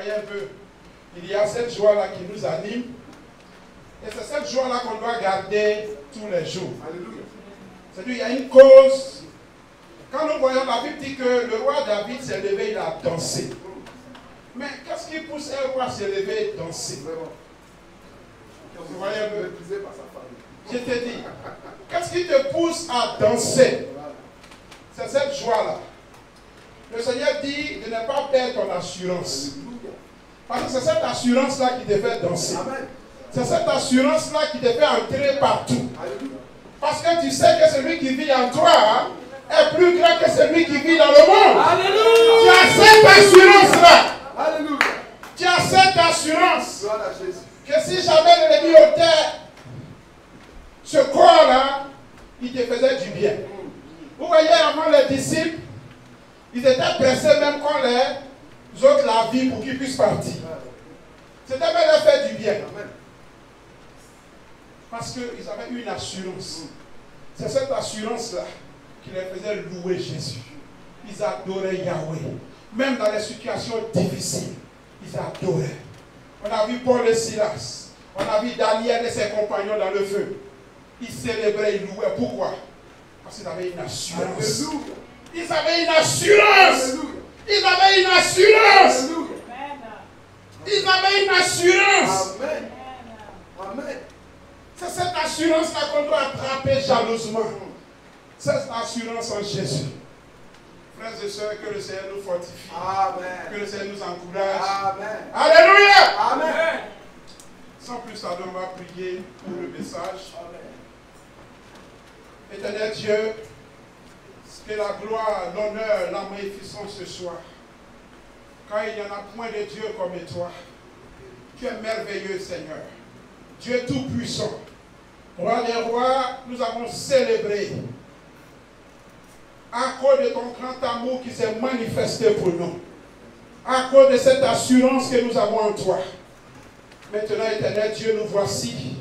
voyez un peu, il y a cette joie-là qui nous anime. Et c'est cette joie-là qu'on doit garder tous les jours. Alléluia. C'est-à-dire, il y a une cause. Quand nous voyons, la Bible dit que le roi David s'est levé, il a dansé. Mais qu'est-ce qui pousse un roi à se lever et danser? Vous voyez un peu? Je te dis, qu'est-ce qui te pousse à danser? C'est cette joie-là. Le Seigneur dit de ne pas perdre ton assurance. Parce que c'est cette assurance-là qui te fait danser. C'est cette assurance-là qui te fait entrer partout. Parce que tu sais que celui qui vit en toi est plus grand que celui qui vit dans le monde. Alléluia. Tu as cette assurance-là. Alléluia. Tu as cette assurance que si jamais l'ennemi ôtait ce corps-là, il te faisait du bien. Vous voyez, avant les disciples, ils étaient pressés même quand les autres la vie pour qu'ils puissent partir. C'était même leur faire du bien. Parce qu'ils avaient une assurance. C'est cette assurance-là qui les faisait louer Jésus. Ils adoraient Yahweh. Même dans les situations difficiles, ils adoraient. On a vu Paul et Silas. On a vu Daniel et ses compagnons dans le feu. Ils célébraient, ils louaient. Pourquoi? Parce qu'ils avaient une assurance. Alléluia. Ils avaient une assurance. Alléluia. Ils avaient une assurance. Alléluia. Ils avaient une assurance. Amen. Amen. C'est cette assurance-là qu'on doit attraper jalousement. Cette assurance en Jésus. Frères et sœurs, que le Seigneur nous fortifie. Amen. Que le Seigneur nous encourage. Amen. Alléluia. Amen. Sans plus tarder, on va prier pour le message. Amen. Éternel Dieu, que la gloire, l'honneur, la magnificence ce soir. Car il n'y en a point de Dieu comme toi. Tu es merveilleux, Seigneur. Dieu tout-puissant. Roi des rois, nous avons célébré à cause de ton grand amour qui s'est manifesté pour nous. À cause de cette assurance que nous avons en toi. Maintenant, éternel Dieu, nous voici.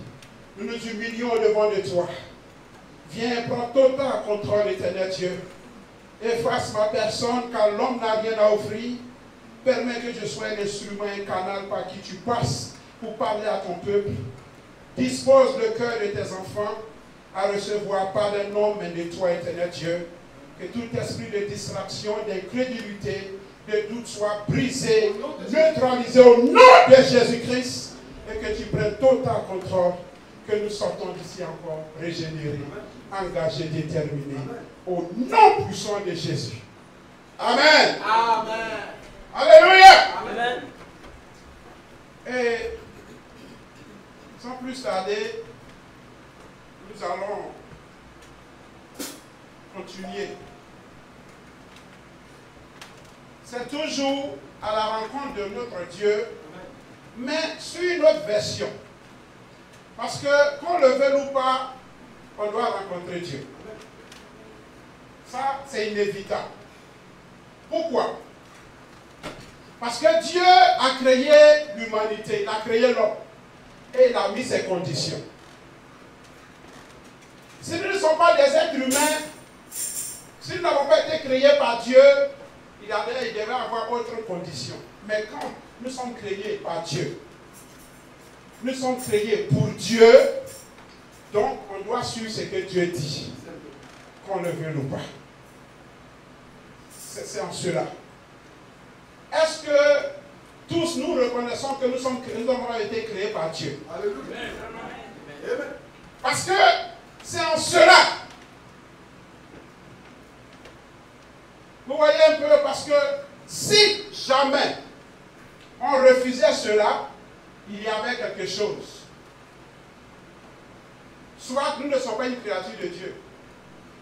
Nous nous humilions devant de toi. Viens, prends total contrôle, éternel Dieu. Efface ma personne, car l'homme n'a rien à offrir. Permets que je sois un instrument, un canal par qui tu passes pour parler à ton peuple. Dispose le cœur de tes enfants à recevoir pas d'un homme, mais de toi, éternel Dieu. Que tout esprit de distraction, d'incrédulité, de doute soit brisé, neutralisé au nom de Jésus-Christ. Et que tu prennes total contrôle. Que nous sortons d'ici encore régénérés, engagés, déterminés. Au nom puissant de Jésus. Amen. Amen. Alléluia. Amen. Et sans plus tarder, nous allons continuer. C'est toujours à la rencontre de notre Dieu, mais sur une autre version. Parce que, qu'on le veuille ou pas, on doit rencontrer Dieu. Ça, c'est inévitable. Pourquoi? Parce que Dieu a créé l'humanité, il a créé l'homme. Et il a mis ses conditions. Si nous ne sommes pas des êtres humains, si nous n'avons pas été créés par Dieu, il devait avoir autre condition. Mais quand nous sommes créés par Dieu, nous sommes créés pour Dieu, donc on doit suivre ce que Dieu dit, qu'on le veuille ou pas. C'est en cela. Est-ce que tous nous reconnaissons que nous avons été créés par Dieu? Alléluia. Parce que c'est en cela. Vous voyez un peu, parce que si jamais on refusait cela, il y avait quelque chose. Soit nous ne sommes pas une créature de Dieu.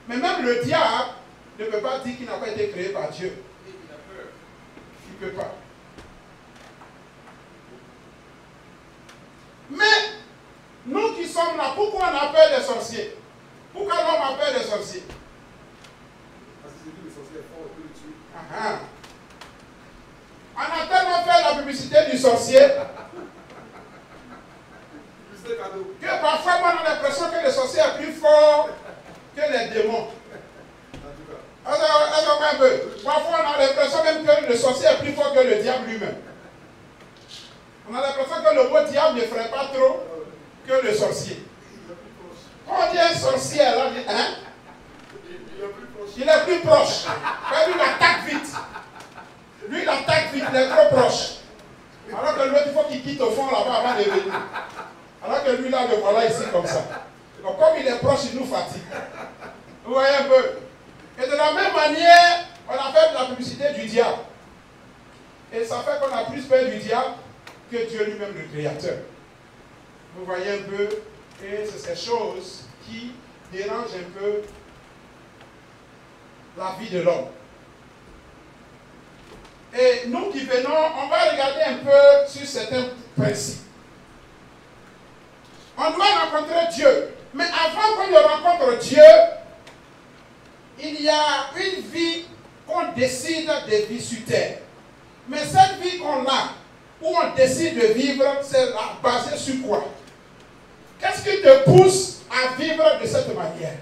Mais même le diable ne peut pas dire qu'il n'a pas été créé par Dieu. Il ne peut pas. Mais nous qui sommes là, pourquoi on a peur des sorciers? Pourquoi l'homme a peur des sorciers? Parce que c'est lui le sorcier est fort, il peut le tuer. On a tellement fait la publicité du sorcier que parfois on a l'impression que le sorcier est plus fort que les démons. Un peu. Parfois on a l'impression même que le sorcier est plus fort que le diable lui-même. On a l'impression que le mot diable ne ferait pas trop que le sorcier. Quand on dit un sorcier, alors on dit, hein? Il est plus proche. Lui, il attaque vite. Lui, il attaque vite, il est trop proche. Alors que l'autre, il faut qu'il quitte au fond là-bas avant de venir. Alors que lui, là, le voilà ici comme ça. Donc, comme il est proche, il nous fatigue. Vous voyez un peu? Et de la même manière, on a fait de la publicité du diable. Et ça fait qu'on a plus peur du diable que Dieu lui-même, le Créateur. Vous voyez un peu? Et c'est ces choses qui dérangent un peu la vie de l'homme. Et nous qui venons, on va regarder un peu sur certains principes. On doit rencontrer Dieu. Mais avant qu'on ne rencontre Dieu, il y a une vie qu'on décide de vivre sur terre. Mais cette vie qu'on a, où on décide de vivre, c'est basé sur quoi? Qu'est-ce qui te pousse à vivre de cette manière?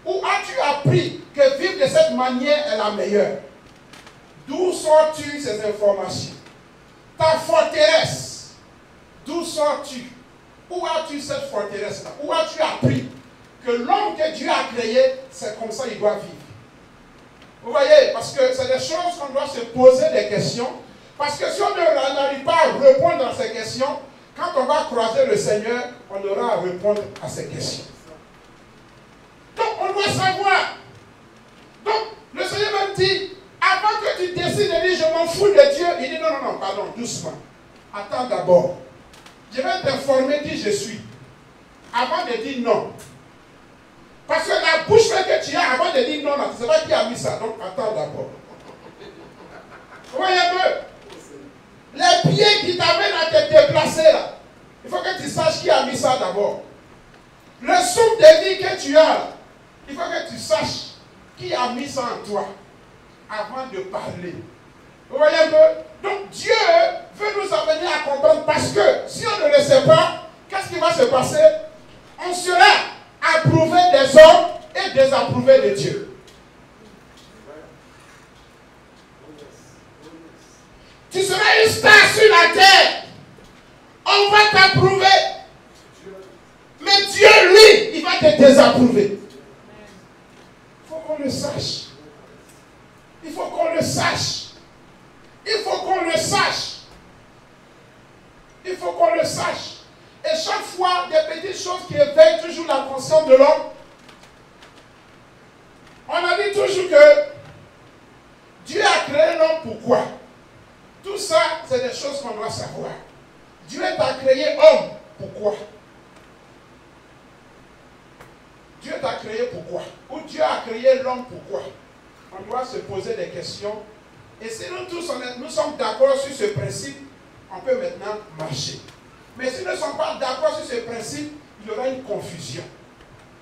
Où as-tu appris que vivre de cette manière est la meilleure? D'où sors-tu ces informations? Ta forteresse, d'où sors-tu? Où as-tu cette forteresse-là? Où as-tu appris que l'homme que Dieu a créé, c'est comme ça qu'il doit vivre? Vous voyez, parce que c'est des choses qu'on doit se poser des questions. Parce que si on n'arrive pas à répondre à ces questions, quand on va croiser le Seigneur, on aura à répondre à ces questions. Donc, on doit savoir. Donc, le Seigneur même dit, avant que tu décides de dire je m'en fous de Dieu, il dit non, non, non, pardon, doucement. Attends d'abord. Je vais t'informer qui je suis. Avant de dire non. Parce que la bouche que tu as avant de dire non, tu ne sais pas qui a mis ça. Donc attends d'abord. Vous voyez un peu? Les pieds qui t'amènent à te déplacer là. Il faut que tu saches qui a mis ça d'abord. Le souffle de vie que tu as, il faut que tu saches qui a mis ça en toi. Avant de parler. Vous voyez un peu? Donc Dieu veut nous amener à comprendre parce que si on ne le sait pas, qu'est-ce qui va se passer? On sera approuvé des hommes et désapprouvé de Dieu. Tu seras une star sur la terre. On va t'approuver. Mais Dieu, lui, il va te désapprouver. Il faut qu'on le sache. Il faut qu'on le sache. Il faut qu'on le sache. Il faut qu'on le sache. Et chaque fois, des petites choses qui éveillent toujours la conscience de l'homme. On a dit toujours que Dieu a créé l'homme pourquoi? Tout ça, c'est des choses qu'on doit savoir. Dieu t'a créé homme pourquoi? Dieu t'a créé pourquoi? Ou Dieu a créé l'homme pourquoi? On doit se poser des questions. Et si nous tous nous sommes d'accord sur ce principe, on peut maintenant marcher. Mais si nous ne sommes pas d'accord sur ce principe, il y aura une confusion.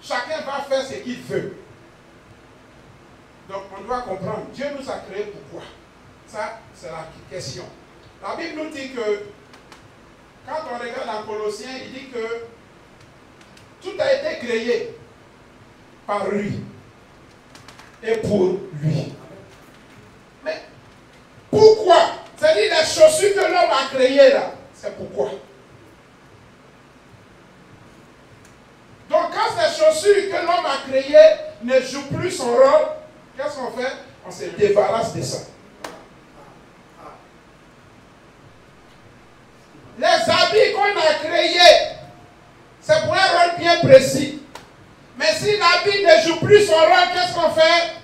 Chacun va faire ce qu'il veut. Donc on doit comprendre, Dieu nous a créés pourquoi? Ça, c'est la question. La Bible nous dit que, quand on regarde en Colossiens, il dit que tout a été créé par lui et pour lui. Mais pourquoi? C'est-à-dire les chaussures que l'homme a créées là, c'est pourquoi? Donc quand ces chaussures que l'homme a créées ne jouent plus son rôle, qu'est-ce qu'on fait? On se débarrasse de ça. Les habits qu'on a créés, c'est pour un rôle bien précis. Mais si l'habit ne joue plus son rôle, qu'est-ce qu'on fait?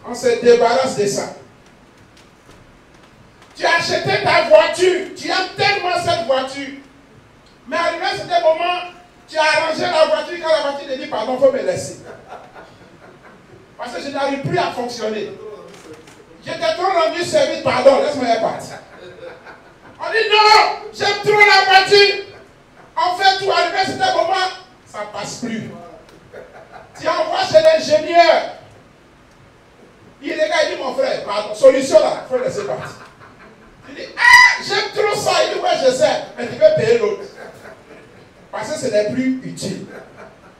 On se débarrasse de ça. Tu as acheté ta voiture, tu aimes tellement cette voiture. Mais arrivé à ce moment, tu as arrangé la voiture quand la voiture te dit pardon, il faut me laisser. Parce que je n'arrive plus à fonctionner. Je t'ai trop rendu service, pardon, laisse-moi partir. On dit non, j'aime trop la voiture. On fait tout, arrivé à ce moment, ça ne passe plus. Tu envoies chez l'ingénieur. Il regarde, il dit mon frère, pardon, solution là, il faut laisser partir. Il dit, ah, j'aime trop ça. Il dit, ouais, je sais, mais tu peux payer l'autre. Parce que ce n'est plus utile.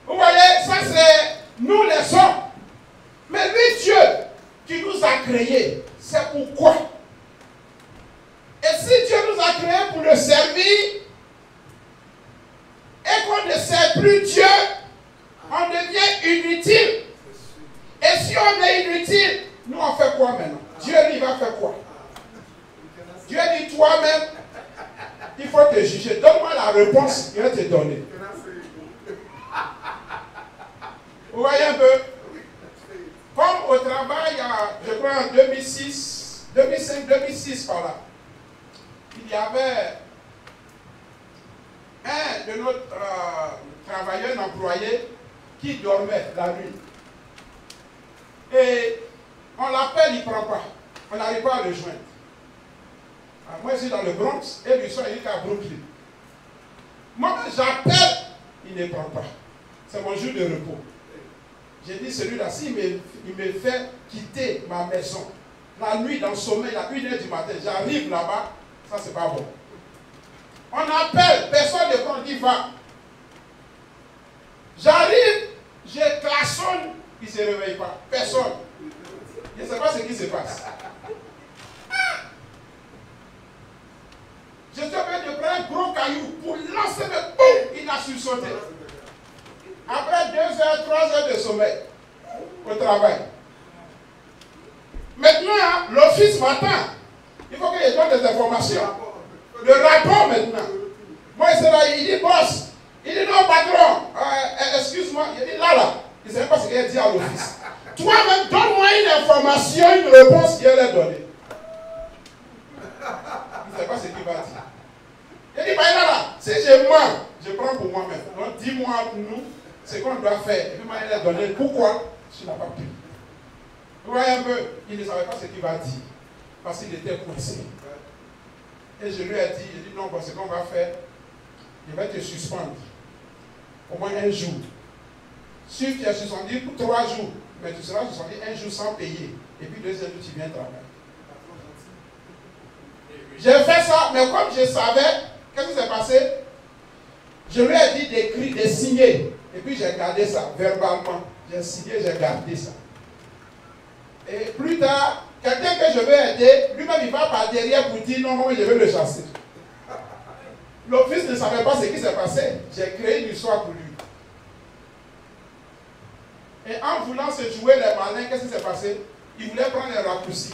Vous voyez, ça c'est nous les hommes. Mais lui, Dieu, qui nous a créés, c'est pourquoi. Et si Dieu nous a créés pour le servir et qu'on ne sert plus Dieu, on devient inutile. Et si on est inutile, nous on fait quoi maintenant? Dieu lui va faire quoi? Dieu dit toi-même, il faut te juger. Donne-moi la réponse, il va te donner. Vous voyez un peu? Comme au travail, je crois en 2006, 2005, 2006 par là, il y avait un de nos travailleurs, un employé, qui dormait la nuit. Et on l'appelle, il ne prend pas. On n'arrive pas à le joindre. Alors, moi, je suis dans le Bronx et lui, il est à Brooklyn. Moi, j'appelle, il ne prend pas. C'est mon jour de repos. J'ai dit, celui-là, s'il me fait quitter ma maison, la nuit, dans le sommeil, à 1h du matin, j'arrive là-bas, ça, c'est pas bon. On appelle, personne ne prend, il va. J'arrive, je klaxonne, il ne se réveille pas. Personne. Je ne sais pas ce qui se passe. Je suis en train de prendre un gros caillou pour lancer le boum, il a sursauté. Après 2 heures, 3 heures de sommeil au travail. Maintenant, l'office m'attend. Il faut que je donne des informations. Le rapport maintenant. Moi, c'est là, il dit boss. Il dit non, patron. Excuse-moi. Il dit là. Il ne sait pas ce qu'il a dit à l'office. Toi-même, donne-moi une information, une réponse qu'il a donnée. Il ne sait pas ce qu'il va dire. Il dit, bah, là, si je mens, je prends pour moi-même. Donc, dis-moi, nous, ce qu'on doit faire. Et puis, il a donné. Pourquoi tu n'as pas pu? Vous voyez un peu, il ne savait pas ce qu'il va dire. Parce qu'il était coincé. Et je lui ai dit, non, bon, ce qu'on va faire, il va te suspendre. Au moins 1 jour. Si tu es suspendu pour 3 jours, mais tu seras suspendu 1 jour sans payer. Et puis 2e jour, tu viens travailler. J'ai fait ça, mais comme je savais, qu'est-ce qui s'est passé? Je lui ai dit d'écrire, de signer. Et puis j'ai gardé ça, verbalement. J'ai signé, j'ai gardé ça. Et plus tard, quelqu'un que je veux aider, lui-même il va par derrière pour dire non, je vais le chasser. L'office ne savait pas ce qui s'est passé. J'ai créé une histoire pour lui. Et en voulant se jouer les malins, qu'est-ce qui s'est passé? Il voulait prendre les raccourcis.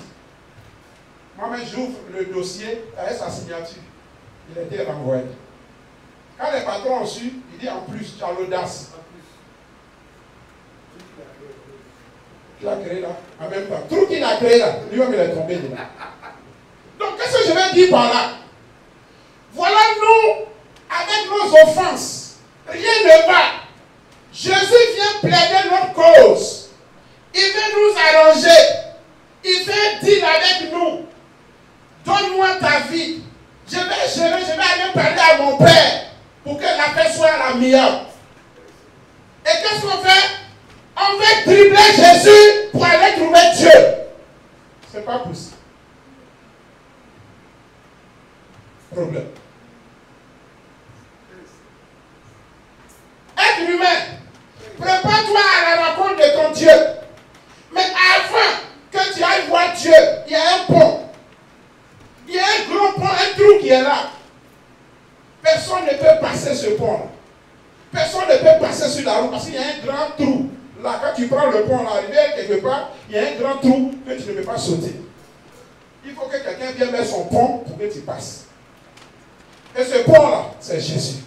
Moi-même, j'ouvre le dossier avec sa signature. Il a été renvoyé. Quand les patrons ont su, il dit en plus, tu as l'audace. Il a créé là, en même temps. Tout qu'il a créé là, lui-même il est tombé dedans. Donc, qu'est-ce que je vais dire par là? Voilà nous, avec nos offenses, rien ne va. Jésus vient plaider notre cause. Il veut nous arranger. Il veut dire avec nous, donne-moi ta vie. Je vais aller parler à mon Père pour que la paix soit à la meilleure. Et qu'est-ce qu'on fait? On veut dribbler Jésus pour aller trouver Dieu. C'est pas possible. Problème. Être humain, prépare-toi à la rencontre de ton Dieu. Mais avant que tu ailles voir Dieu, il y a un pont. Il y a un gros pont, un trou qui est là. Personne ne peut passer ce pont-là. Personne ne peut passer sur la route parce qu'il y a un grand trou. Là, quand tu prends le pont, là, arrivé quelque part, il y a un grand trou que tu ne peux pas sauter. Il faut que quelqu'un vienne mettre son pont pour que tu passes. Et ce pont-là, c'est Jésus.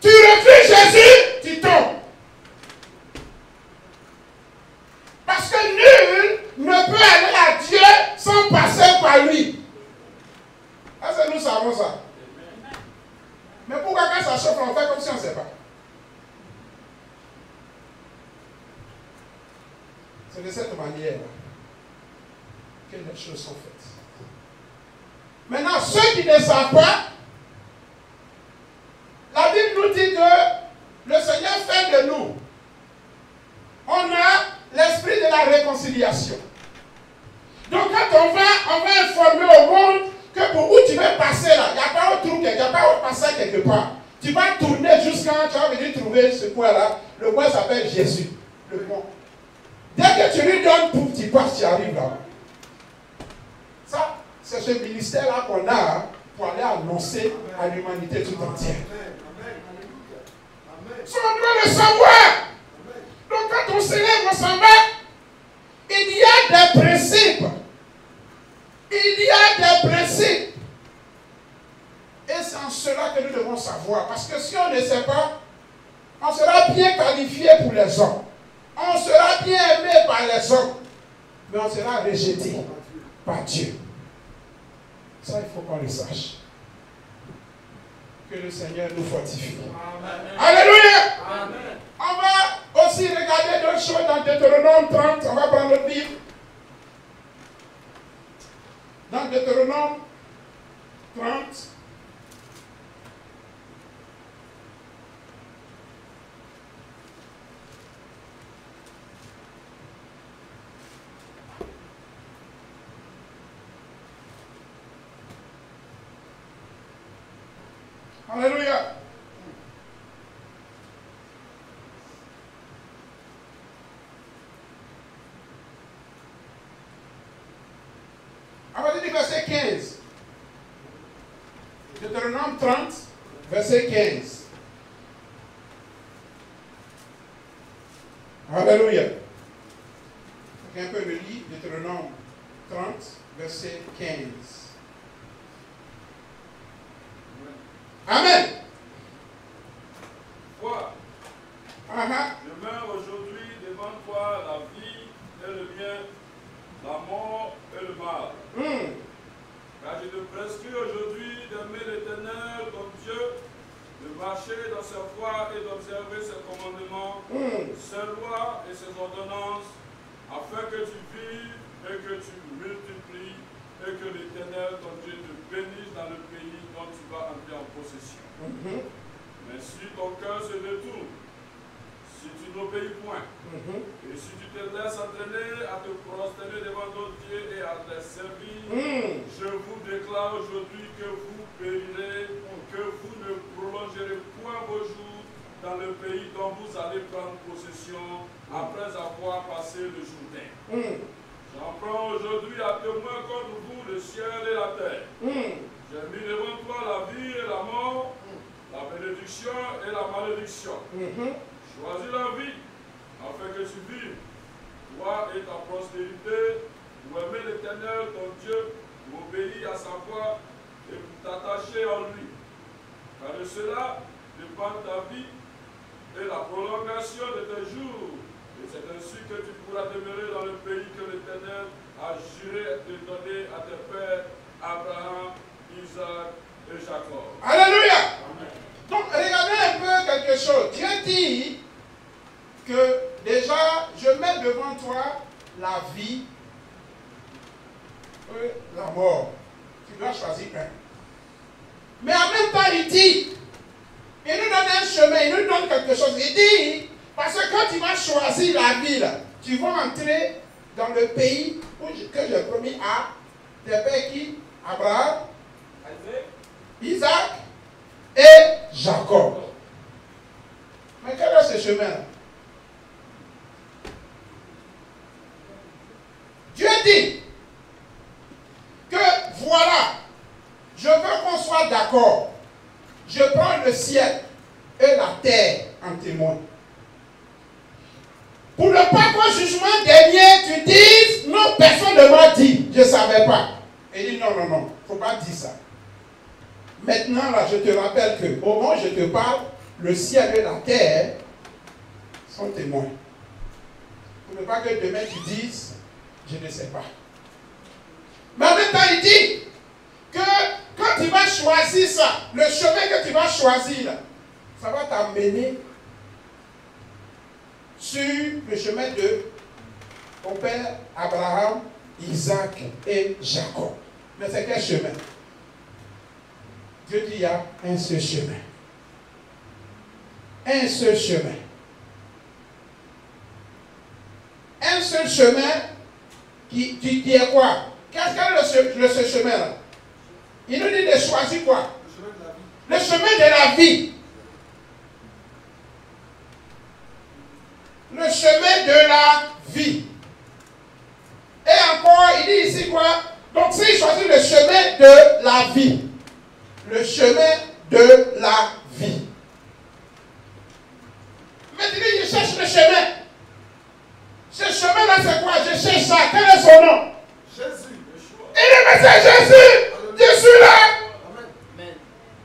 Tu refuses Jésus, tu tombes. Parce que nul ne peut aller à Dieu sans passer par lui. Est-ce que nous savons ça? Mais pourquoi quand ça chauffe, on fait comme si on ne sait pas? C'est de cette manière que les choses sont faites. Maintenant, ceux qui ne savent pas, la Bible nous dit que le Seigneur fait de nous. On a l'esprit de la réconciliation. Donc quand on va informer au monde que pour où tu veux passer là, il n'y a pas autre trou, il n'y a pas autre passage quelque part. Tu vas tourner jusqu'à tu vas venir trouver ce coin là. Le coin s'appelle Jésus, le pont. Dès que tu lui donnes pour tu passes, tu arrives là. Ça, c'est c'est ce ministère-là qu'on a pour aller annoncer à l'humanité tout entière. So, on doit le savoir. Donc quand on s'élève au sommet, il y a des principes. Il y a des principes. Et c'est en cela que nous devons savoir. Parce que si on ne sait pas, on sera bien qualifié pour les hommes. On sera bien aimé par les hommes. Mais on sera rejeté par Dieu. Ça, il faut qu'on le sache. Que le Seigneur nous fortifie. Amen. Alléluia. Amen. On va aussi regarder d'autres choses dans Deutéronome 30. On va prendre le livre. Dans Deutéronome 30. Alléluia. À partir du verset 15. Deutéronome 30, verset 15. Alléluia. Quelqu'un peut le lire, Deutéronome 30, verset 15. Amen. Vois, je mets aujourd'hui devant toi la vie et le bien, la mort et le mal. Car je te prescris aujourd'hui d'aimer l'Éternel, ton Dieu, de marcher dans ses voies et d'observer ses commandements, ses lois et ses ordonnances, afin que tu vives et que tu multiplies, et que l'Éternel, ton Dieu, te bénisse dans le pays dont tu vas entrer en possession. Mais si ton cœur se détourne, si tu n'obéis point, et si tu te laisses entraîner à te prosterner devant d'autres dieux et à les servir, je vous déclare aujourd'hui que vous périrez, que vous ne prolongerez point vos jours dans le pays dont vous allez prendre possession après avoir passé le Jourdain. J'en prends aujourd'hui à témoin contre vous le ciel et la terre. J'ai mis devant toi la vie et la mort, la bénédiction et la malédiction. Choisis la vie, afin que tu vives, toi et ta postérité, pour aimer l'Éternel, ton Dieu, pour obéir à sa voix et pour t'attacher en lui. Car de cela dépend ta vie et la prolongation de tes jours. Et c'est ainsi que tu pourras demeurer dans le pays que l'Éternel a juré de donner à tes pères, Abraham, Isaac et Jacob. Alléluia. Amen. Donc, regardez un peu quelque chose. Dieu dit que déjà, je mets devant toi la vie et la mort. Tu dois choisir un. Mais en même temps, il dit, il nous donne un chemin, il nous donne quelque chose. Il dit, parce que quand tu vas choisir la vie, là, tu vas entrer dans le pays que j'ai promis à tes pères qui, Abraham, Isaac et Jacob. Mais quel est ce chemin-là? Dieu dit que voilà, je veux qu'on soit d'accord. Je prends le ciel et la terre en témoin. Pour ne pas qu'au jugement dernier, tu dises, non, personne ne m'a dit, je ne savais pas. Et il dit, non, non, non, il ne faut pas dire ça. Maintenant, là, je te rappelle que au moment où je te parle, le ciel et la terre sont témoins. Pour ne pas que demain tu dises, je ne sais pas. Mais en même temps, il dit que quand tu vas choisir ça, le chemin que tu vas choisir, là, ça va t'amener sur le chemin de ton père Abraham, Isaac et Jacob. Mais c'est quel chemin? Dieu dit il y a un seul chemin. Un seul chemin. Un seul chemin qui est quoi? Qu'est-ce que le seul chemin là? Il nous dit de choisir quoi? Le chemin de la vie. Le chemin de la vie. Et encore, il dit ici quoi? Donc s'il choisit le chemin de la vie, le chemin de la vie. Maintenant, il cherche le chemin. Ce chemin-là, c'est quoi? Je cherche ça. Quel est son nom? Jésus, le choix. Il est mais c'est Jésus. Je suis là. Amen.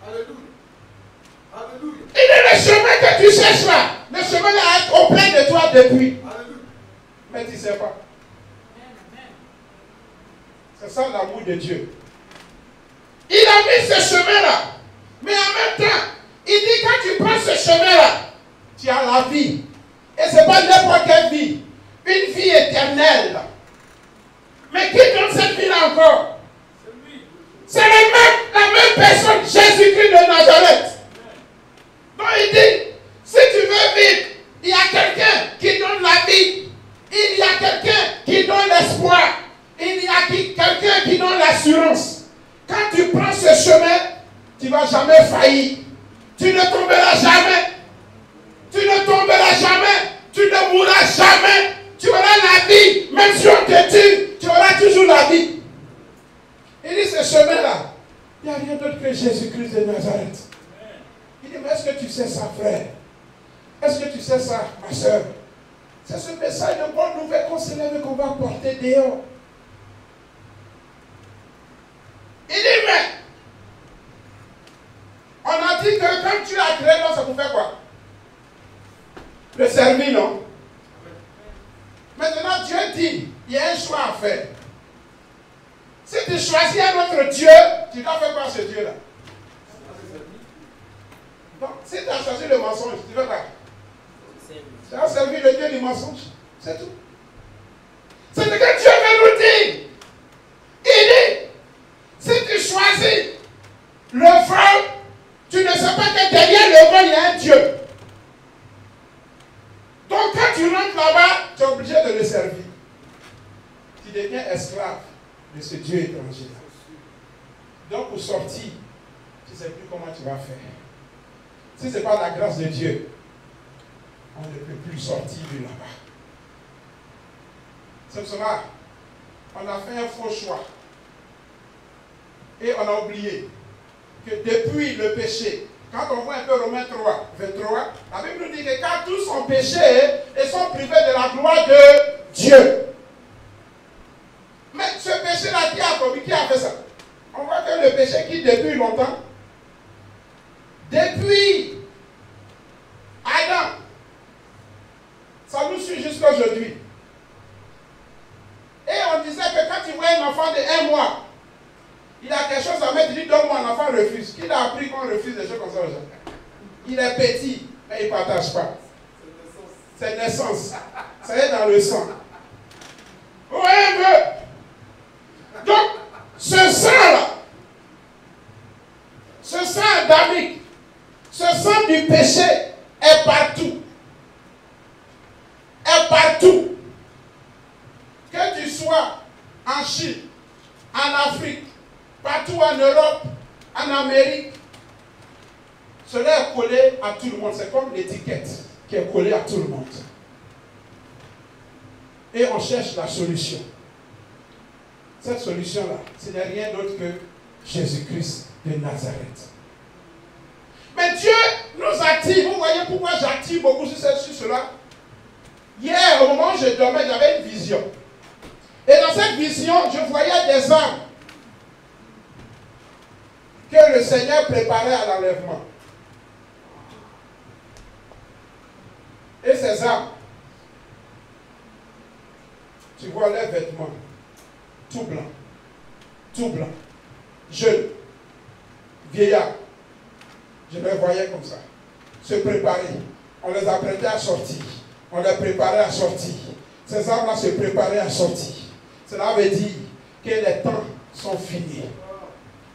Alléluia. Alléluia. Il est le chemin que tu cherches là. Le chemin là est auprès de toi depuis. Alléluia. Mais tu ne sais pas. C'est ça l'amour de Dieu. Il a mis ce chemin-là. Mais en même temps, il dit quand tu prends ce chemin-là, tu as la vie. Et ce n'est pas n'importe quelle vie. Une vie éternelle. Mais qui donne cette vie-là encore? C'est la même personne, Jésus-Christ de Nazareth. Donc il dit, si tu veux vivre, il y a quelqu'un qui donne la vie. Il y a quelqu'un qui donne l'espoir. Il y a quelqu'un qui donne l'assurance. Quand tu prends ce chemin, tu ne vas jamais faillir. Tu ne tomberas jamais. Tu ne tomberas jamais. Tu ne mourras jamais. Tu auras la vie. Même si on te tue, tu auras toujours la vie. Il dit ce chemin-là, il n'y a rien d'autre que Jésus-Christ de Nazareth. Il dit, mais est-ce que tu sais ça, frère? Est-ce que tu sais ça, ma soeur? C'est ce message de bonne nouvelle qu'on s'élève et qu'on va porter dehors. Il dit, mais on a dit que quand tu as créé, non, ça vous fait quoi? Le servir, non? Maintenant, Dieu dit, il y a un choix à faire. Si tu choisis un autre Dieu, tu dois faire quoi à ce Dieu-là? Donc, si tu as choisi le mensonge, tu fais quoi? Tu as servi le Dieu du mensonge. C'est tout. C'est ce que Dieu veut nous dire. Il dit, si tu choisis le vol, tu ne sais pas que derrière le vol, il y a un Dieu. Donc quand tu rentres là-bas, tu es obligé de le servir. Tu deviens esclave de ce Dieu étranger-là. Donc pour sortir, tu ne sais plus comment tu vas faire. Si ce n'est pas la grâce de Dieu, on ne peut plus sortir de là-bas. C'est pour cela on a fait un faux choix. Et on a oublié que depuis le péché, quand on voit un peu Romains 3, 23, la Bible nous dit que quand tous ont péché et sont privés de la gloire de Dieu. Mais ce péché-là, qui a commis, qui a fait ça? On voit que le péché qui depuis longtemps, depuis Adam, ça nous suit jusqu'à aujourd'hui. Et on disait que quand tu vois un enfant de 1 mois, il a quelque chose à mettre, il dit donne-moi, un enfant refuse. Qui a appris qu'on refuse des choses comme ça aux gens? Il est petit, mais il ne partage pas. C'est naissance. Ça est dans le sang. Oui, mais. Donc, ce sang-là, ce sang adamique, ce sang du péché est partout. Est partout. Que tu sois en Chine, en Afrique, partout en Europe, en Amérique, cela est collé à tout le monde. C'est comme l'étiquette qui est collée à tout le monde. Et on cherche la solution. Cette solution-là, ce n'est rien d'autre que Jésus-Christ de Nazareth. Mais Dieu nous attire. Vous voyez pourquoi j'attire beaucoup sur cela? Hier, au moment où je dormais, j'avais une vision. Et dans cette vision, je voyais des âmes que le Seigneur préparait à l'enlèvement. Et ces âmes, tu vois leurs vêtements, tout blanc, jeunes, vieillards. Je les voyais comme ça, se préparer. On les apprêtait à sortir. On les préparait à sortir. Ces âmes-là se préparaient à sortir. Cela veut dire que les temps sont finis.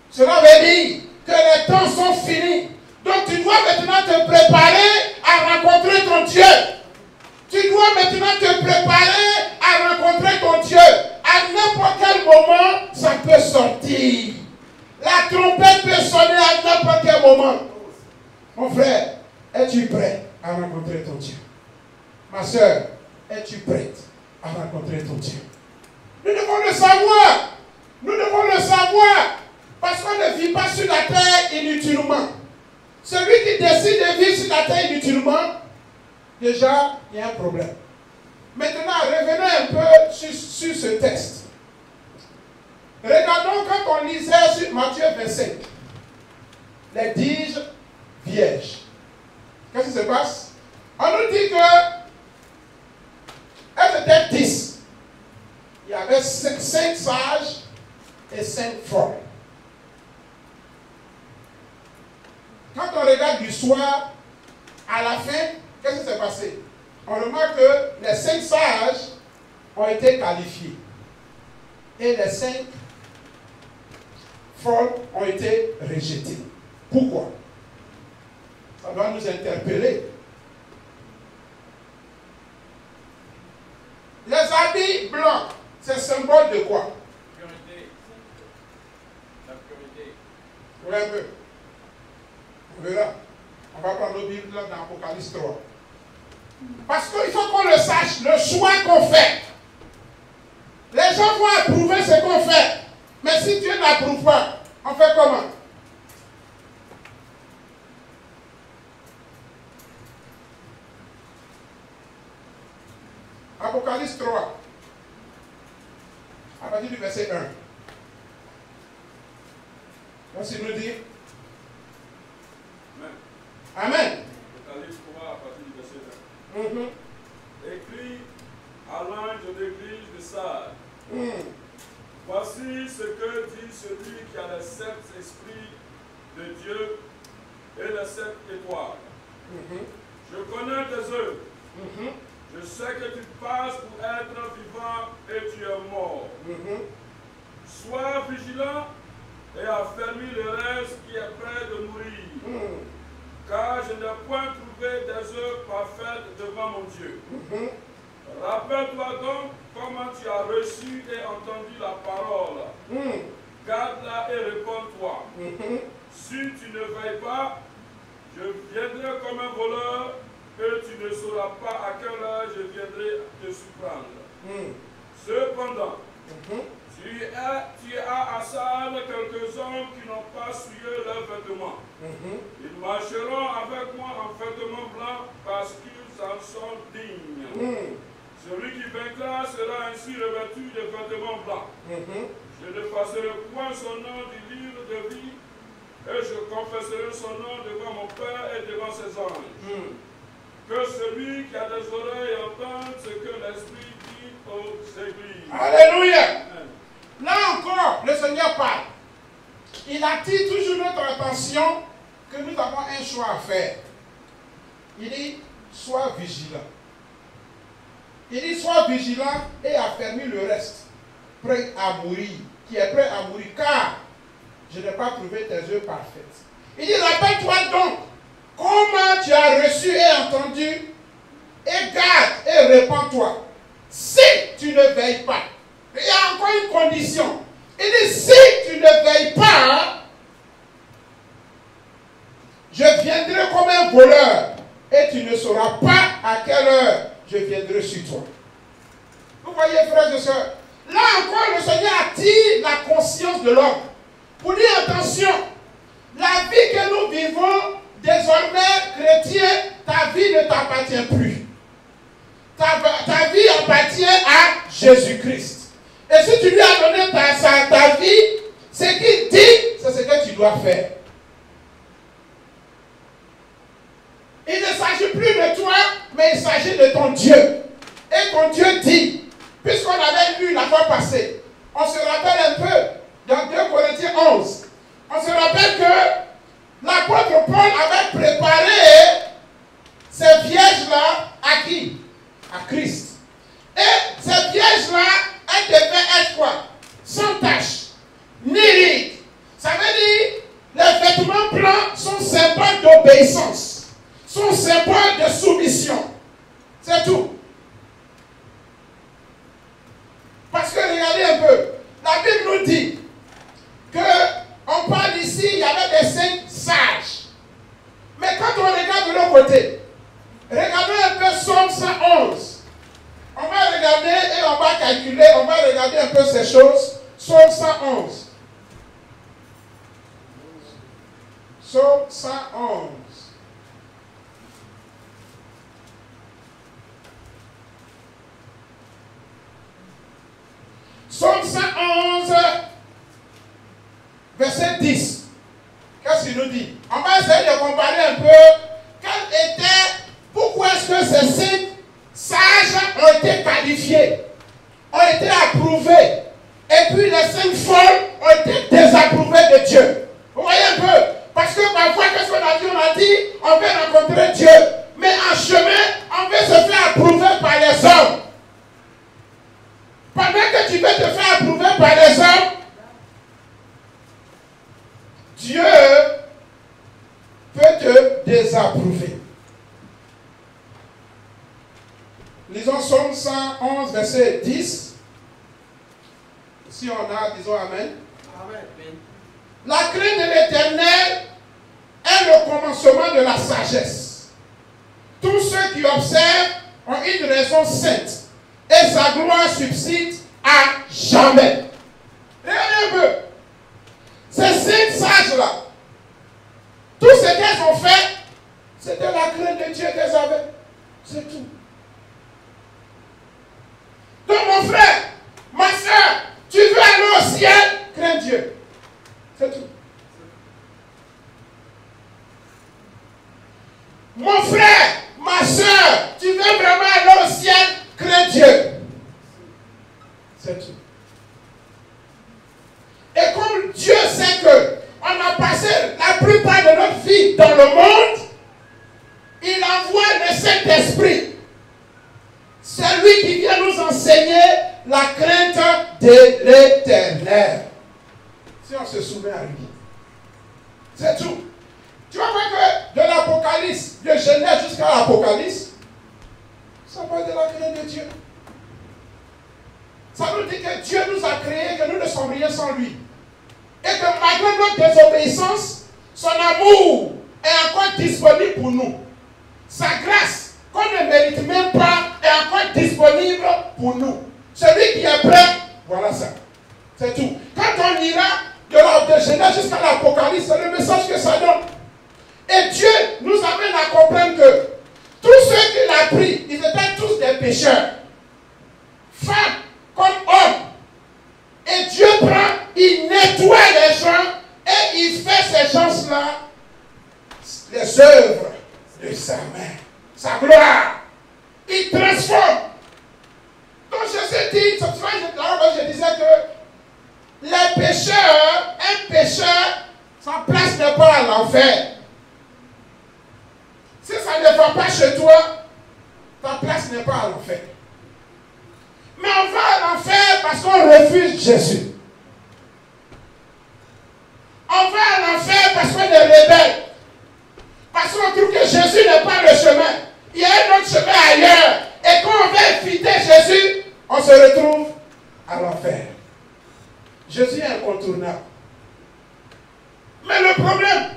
Cela veut dire que les temps sont finis. Donc tu dois maintenant te préparer à rencontrer ton Dieu. Tu dois maintenant te préparer à rencontrer ton Dieu. À n'importe quel moment, ça peut sortir. La trompette peut sonner à n'importe quel moment. Mon frère, es-tu prêt à rencontrer ton Dieu? Ma soeur, es-tu prête à rencontrer ton Dieu? Nous devons le savoir. Nous devons inutilement. Celui qui décide de vivre sur la terre inutilement, déjà, il y a un problème. Maintenant, revenons un peu sur ce texte. Regardons quand on lisait sur Matthieu 25, les 10 vierges. Qu'est-ce qui se passe? On nous dit que elles étaient 10. Il y avait 5 sages et 5 folles. Quand on regarde l'histoire, à la fin, qu'est-ce qui s'est passé? On remarque que les 5 sages ont été qualifiés. Et les 5 folles ont été rejetées. Pourquoi? Ça doit nous interpeller. Les habits blancs, c'est symbole de quoi? Purité. La purité. Oui, un peu. On verra. On va prendre nos Bibles là dans Apocalypse 3. Parce qu'il faut qu'on le sache, le choix qu'on fait. Les gens vont approuver ce qu'on fait. Mais si Dieu n'approuve pas, on fait comment? Apocalypse 3, à partir du verset 1. Voici nous dit. Amen. Apocalypse 3 à partir du verset 1. Écrit à l'ange de l'église de Sardes. Voici ce que dit celui qui a les 7 esprits de Dieu et les 7 étoiles. Je connais tes œuvres. Je sais que tu passes pour être vivant et tu es mort. Sois vigilant et affermis le reste qui est prêt de mourir. Car je n'ai point trouvé des œuvres parfaites devant mon Dieu. Rappelle-toi donc comment tu as reçu et entendu la parole. Garde-la et réponds-toi. Si tu ne veilles pas, je viendrai comme un voleur et tu ne sauras pas à quelle heure je viendrai te surprendre. Cependant, tu as à Sardes quelques hommes qui n'ont pas souillé leurs vêtements. Ils marcheront avec moi en vêtements blancs parce qu'ils en sont dignes. Celui qui vaincra sera ainsi revêtu de vêtements blancs. Je ne passerai point son nom du livre de vie et je confesserai son nom devant mon Père et devant ses anges. Que celui qui a des oreilles entende ce que l'Esprit dit aux églises. Alléluia. Amen. Là encore, le Seigneur parle. Il attire toujours notre attention que nous avons un choix à faire. Il dit, sois vigilant. Il dit, sois vigilant et affermis le reste, prêt à mourir, qui est prêt à mourir, car je n'ai pas trouvé tes œuvres parfaites. Il dit, rappelle-toi donc comment tu as reçu et entendu, et garde et répands-toi. Si tu ne veilles pas, il y a encore une condition. Il dit, si tu ne veilles pas, je viendrai comme un voleur, et tu ne sauras pas à quelle heure je viendrai sur toi. Vous voyez, frères et sœurs, là encore, le Seigneur attire la conscience de l'homme pour dire, attention, la vie que nous vivons, désormais, chrétien, ta vie ne t'appartient plus. Ta vie appartient à Jésus-Christ. Et si tu lui as donné ta vie, ce qu'il dit, c'est ce que tu dois faire. Il ne s'agit plus de toi, mais il s'agit de ton Dieu. Et ton Dieu dit, puisqu'on avait lu la fois passée, on se rappelle un peu, dans 2 Corinthiens 11, on se rappelle que l'apôtre Paul avait préparé ces vierges-là à qui? À Christ. Et ces vierges-là, elles devaient être quoi? Sans tache, ni rides. Ça veut dire, les vêtements blancs sont symboles d'obéissance, sont symboles de soumission. C'est tout. Parce que regardez un peu, la Bible nous dit qu'on parle ici, il y avait des 5 sages. Mais quand on regarde de l'autre côté, regardez un peu Psaume 111. On va regarder et on va calculer, on va regarder un peu ces choses. Psaume 111. Psaume 111. Psaume 111, verset 10. Qu'est-ce qu'il nous dit? On va essayer de comparer un peu pourquoi est-ce que ces 5 sages ont été qualifiés, ont été approuvés, et puis les 5 folles ont été désapprouvées de Dieu. Vous voyez un peu? Parce que parfois, qu'est-ce qu'on a dit? On a dit, on veut rencontrer Dieu, mais en chemin, on veut se faire approuver par les hommes. Pendant que tu veux te faire approuver par les hommes, Dieu peut te désapprouver. Lisons Psaume 111, verset 10. Si on a, disons Amen. Amen. La crainte de l'Éternel est le commencement de la sagesse. Tous ceux qui observent ont une raison sainte et sa gloire subsiste à jamais. Regardez un peu. Ces 5 sages-là, tout ce qu'elles ont fait, c'était la crainte de Dieu qu'elles avaient. C'est tout. Donc mon frère, ma soeur, tu veux aller au ciel, crains Dieu. C'est tout. Mon frère, ma soeur, tu veux vraiment aller au ciel, crains Dieu. C'est tout. Et comme Dieu sait que on a passé la plupart de notre vie dans le monde, il envoie le Saint-Esprit. C'est lui qui vient nous enseigner la crainte de l'Éternel. Si on se souvient à lui. C'est tout. Tu vas voir que de l'Apocalypse, de Genèse jusqu'à l'Apocalypse, ça parle de la crainte de Dieu. Ça nous dit que Dieu nous a créés, que nous ne sommes rien sans lui. Et que malgré notre désobéissance, son amour est encore disponible pour nous. Sa grâce, qu'on ne mérite même pas, est encore disponible pour nous. Celui qui est prêt, voilà ça. C'est tout. Quand on ira de Genèse jusqu'à l'Apocalypse, c'est le message que ça donne. Et Dieu nous amène à comprendre que tous ceux qu'il a pris, ils étaient tous des pécheurs. Femmes comme hommes. Et Dieu prend, il nettoie les gens et il fait ces gens-là les œuvres de sa main, sa gloire. Il transforme. Donc Jésus dit, c'est pour ça que je disais que les pécheurs, un pécheur, sa place n'est pas à l'enfer. Si ça ne va pas chez toi, ta place n'est pas à l'enfer. Mais on va à l'enfer parce qu'on refuse Jésus. On va à l'enfer parce qu'on est rebelle. Parce qu'on trouve que Jésus n'est pas le chemin. Il y a un autre chemin ailleurs. Et quand on veut éviter Jésus, on se retrouve à l'enfer. Jésus est incontournable. Mais le problème,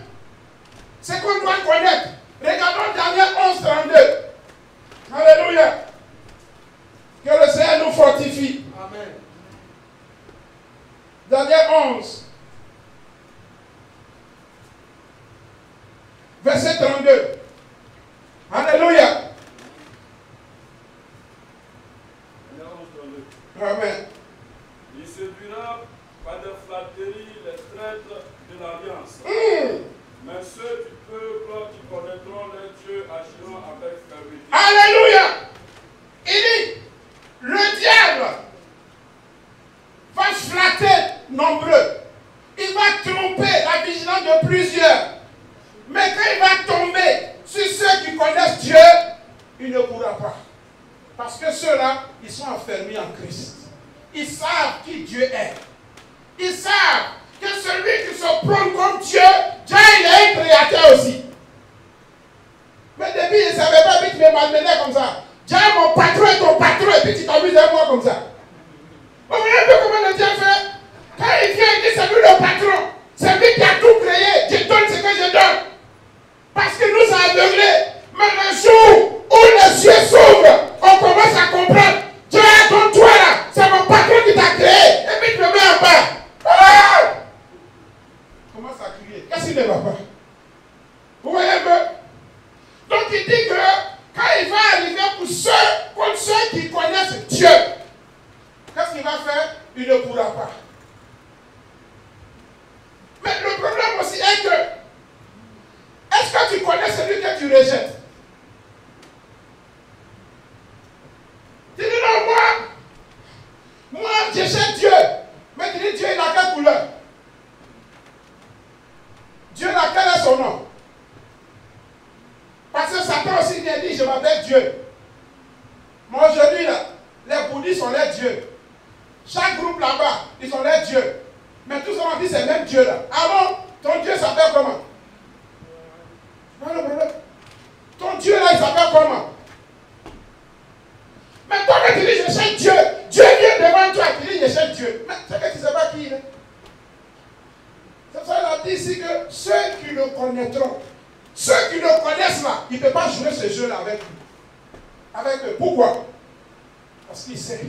c'est qu'on doit connaître. Regardons Daniel 11, 32. Alléluia. Que le Seigneur nous fortifie. Amen. Daniel 11. Verset 32. Alléluia. Amen. Il séduira par des flatteries les traîtres de l'alliance. Mais ceux du peuple qui connaîtront leur Dieu agiront avec fermeté. Alléluia. Il dit, le diable va flatter nombreux. Il va tromper la vigilance de plusieurs. Mais quand il va tomber sur ceux qui connaissent Dieu, il ne pourra pas. Parce que ceux-là, ils sont enfermés en Christ. Ils savent qui Dieu est. Ils savent que celui qui se prend comme Dieu, Dieu il est un créateur aussi. Mais depuis, ils ne savaient pas, puis tu me malmenais comme ça. Dieu mon patron est ton patron, et puis tu t'amuses avec moi comme ça. Vous voyez un peu comment le Dieu fait? Quand il vient, il dit c'est lui le patron. C'est lui qui a tout créé. Je donne ce que je donne. Parce que nous sommes aveuglés. Mais le jour où les yeux s'ouvrent, on commence à comprendre. Dieu est comme toi là. C'est mon patron qui t'a créé. Et puis tu me mets en bas. Ah! Commence à crier. Qu'est-ce qu'il ne va pas? il ne pourra pas. Mais le problème aussi est que, est-ce que tu connais celui que tu rejettes? Tu dis non, moi, je cherche Dieu. Mais tu dis Dieu, il a quelle couleur? Dieu, quel est son nom? Parce que Satan aussi vient dire, je m'appelle Dieu. Moi aujourd'hui, là, les bouddhistes sont les dieux. Chaque groupe là-bas, ils sont les dieux. Mais tout ça, on dit c'est le même Dieu là. Alors, ton Dieu s'appelle comment? Pas le problème. Ton Dieu là, il s'appelle comment? Mais toi, quand tu dis je cherche Dieu, Dieu vient devant toi, tu dis je cherche Dieu. Mais c'est que tu ne sais pas qui il est. C'est pour ça qu'il a dit ici que ceux qui le connaîtront, ceux qui le connaissent là, il ne peut pas jouer ce jeu-là avec lui. Avec eux. Pourquoi? Parce qu'il sait.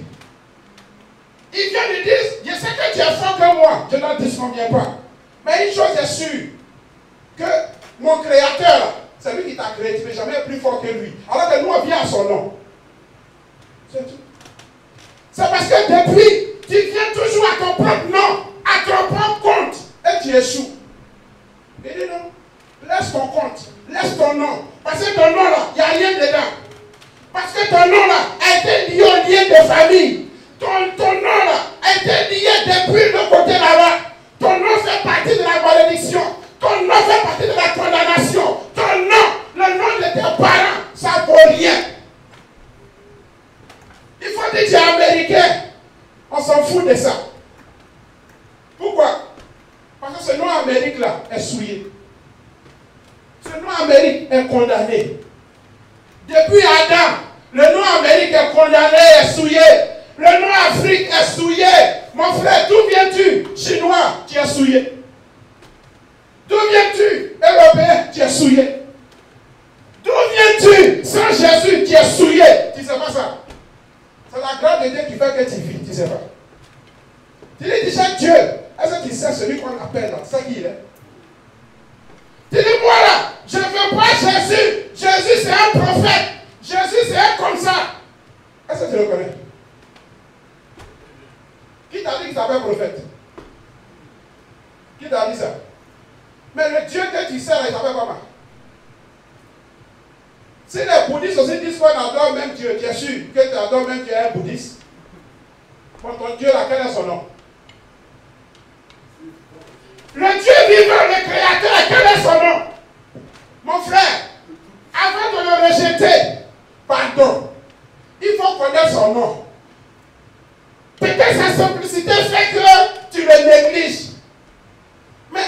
Il vient lui dire, je sais que tu es fort que moi, je n'en disconviens pas. Mais une chose est sûre, que mon créateur là, c'est lui qui t'a créé, tu ne peux jamais être plus fort que lui. Alors que nous on vient à son nom. C'est tout. C'est parce que depuis, tu viens toujours à ton propre nom, à ton propre compte, et tu échoues. Il dit non, laisse ton compte, laisse ton nom. Parce que ton nom là, il n'y a rien dedans. Parce que ton nom là a été lié au lien de famille. Ton nom là a été lié depuis le côté là-bas. Ton nom fait partie de la malédiction. Ton nom fait partie de la condamnation. Ton nom, le nom de tes parents, ça vaut rien. Il faut dire que tu es américain. On s'en fout de ça. Pourquoi? Parce que ce nom Amérique là est souillé. Ce nom Amérique est condamné. Depuis Adam, le nom Amérique est condamné, est souillé. Le nom Afrique est souillé. Mon frère, d'où viens-tu? Chinois, tu es souillé. D'où viens-tu? Européen, tu es souillé. D'où viens-tu? Sans Jésus, tu es souillé. Tu ne sais pas ça. C'est la grâce de Dieu qui fait que tu vis. Tu ne sais pas. Tu dis, chaque Dieu. Est-ce que tu sais celui qu'on appelle là? C'est qui il est? Tu dis, moi là, je ne veux pas Jésus. Jésus, c'est un prophète. Jésus, c'est un comme ça. Est-ce que tu le connais? Qui t'a dit qu'il s'appelle prophète? Qui t'a dit ça? Mais le Dieu que tu sais, là, il s'appelle comment? Si les bouddhistes aussi disent qu'on adore même Dieu, tu es sûr que tu adores même Dieu un bouddhiste? Bon, ton Dieu là, quel est son nom? Le Dieu vivant, le Créateur, quel est son nom? Mon frère, avant de le rejeter, pardon, il faut connaître son nom. Peut-être sa simplicité fait que tu le négliges. Mais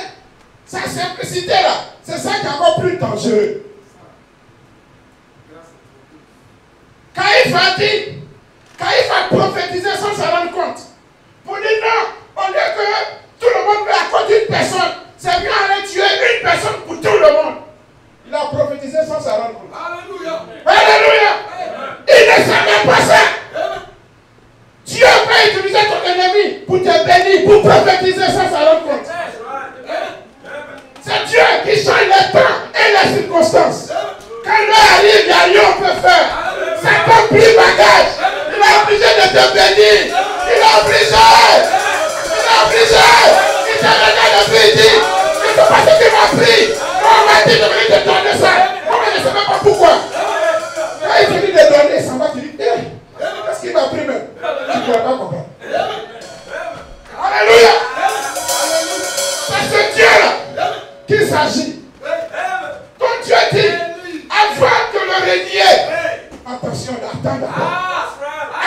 sa simplicité là, c'est ça qui est encore plus dangereux. Quand il va prophétiser sans se rendre compte, pour dire non, au lieu que tout le monde veut à cause d'une personne, c'est bien aller tuer une personne pour tout le monde. Il a prophétisé sans se rendre compte. Alléluia. Alléluia. Il ne savait pas ça. Dieu peut utiliser ton ennemi pour te bénir, pour prophétiser sans s'en rendre compte. C'est Dieu qui change le temps et les circonstances. Quand l'heure arrive, il n'y a rien qu'on peut faire. C'est ton plus bagage. Il est obligé de te bénir. Il est obligé. Il est obligé. Il te regarde depuis, il dit, je ne sais pas ce qu'il m'a pris. On m'a dit de venir te donner ça. Moi, je ne sais même pas pourquoi. Quand il finit de donner, ça va, tu dis, qu'est-ce qu'il m'a pris même? Tu ne pourrais pas comprendre. Alléluia. C'est ce Dieu-là qu'il s'agit. Ton Dieu dit, avant de le régner, attention, attends d'abord.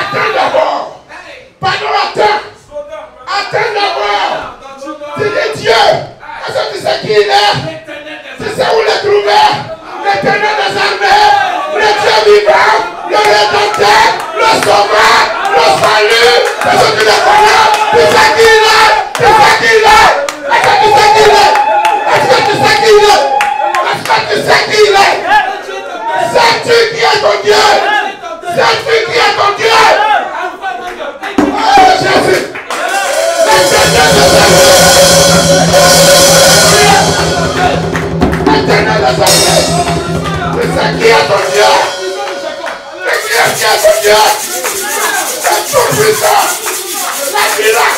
Attends d'abord. Pardon, attends. Attends d'abord. Tu dis Dieu. Est-ce que tu sais qui il est? Tu sais où le trouver? L'éternel des armées, le Dieu vivant, le Rédempteur, le Sauveur, le salut. Est-ce que tu le connais? Tu sais qui il est? Tu sais qui il est? Est-ce que tu sais qui il est? Est-ce que tu sais qui il est? Est-ce que tu sais qui il est? C'est-tu qui est ton Dieu? C'est-tu qui est ton Dieu? Oh Jésus! L'éternel des armées! C'est qui est ton Dieu? C'est qui est ton Dieu? C'est tout puissant! La miracle!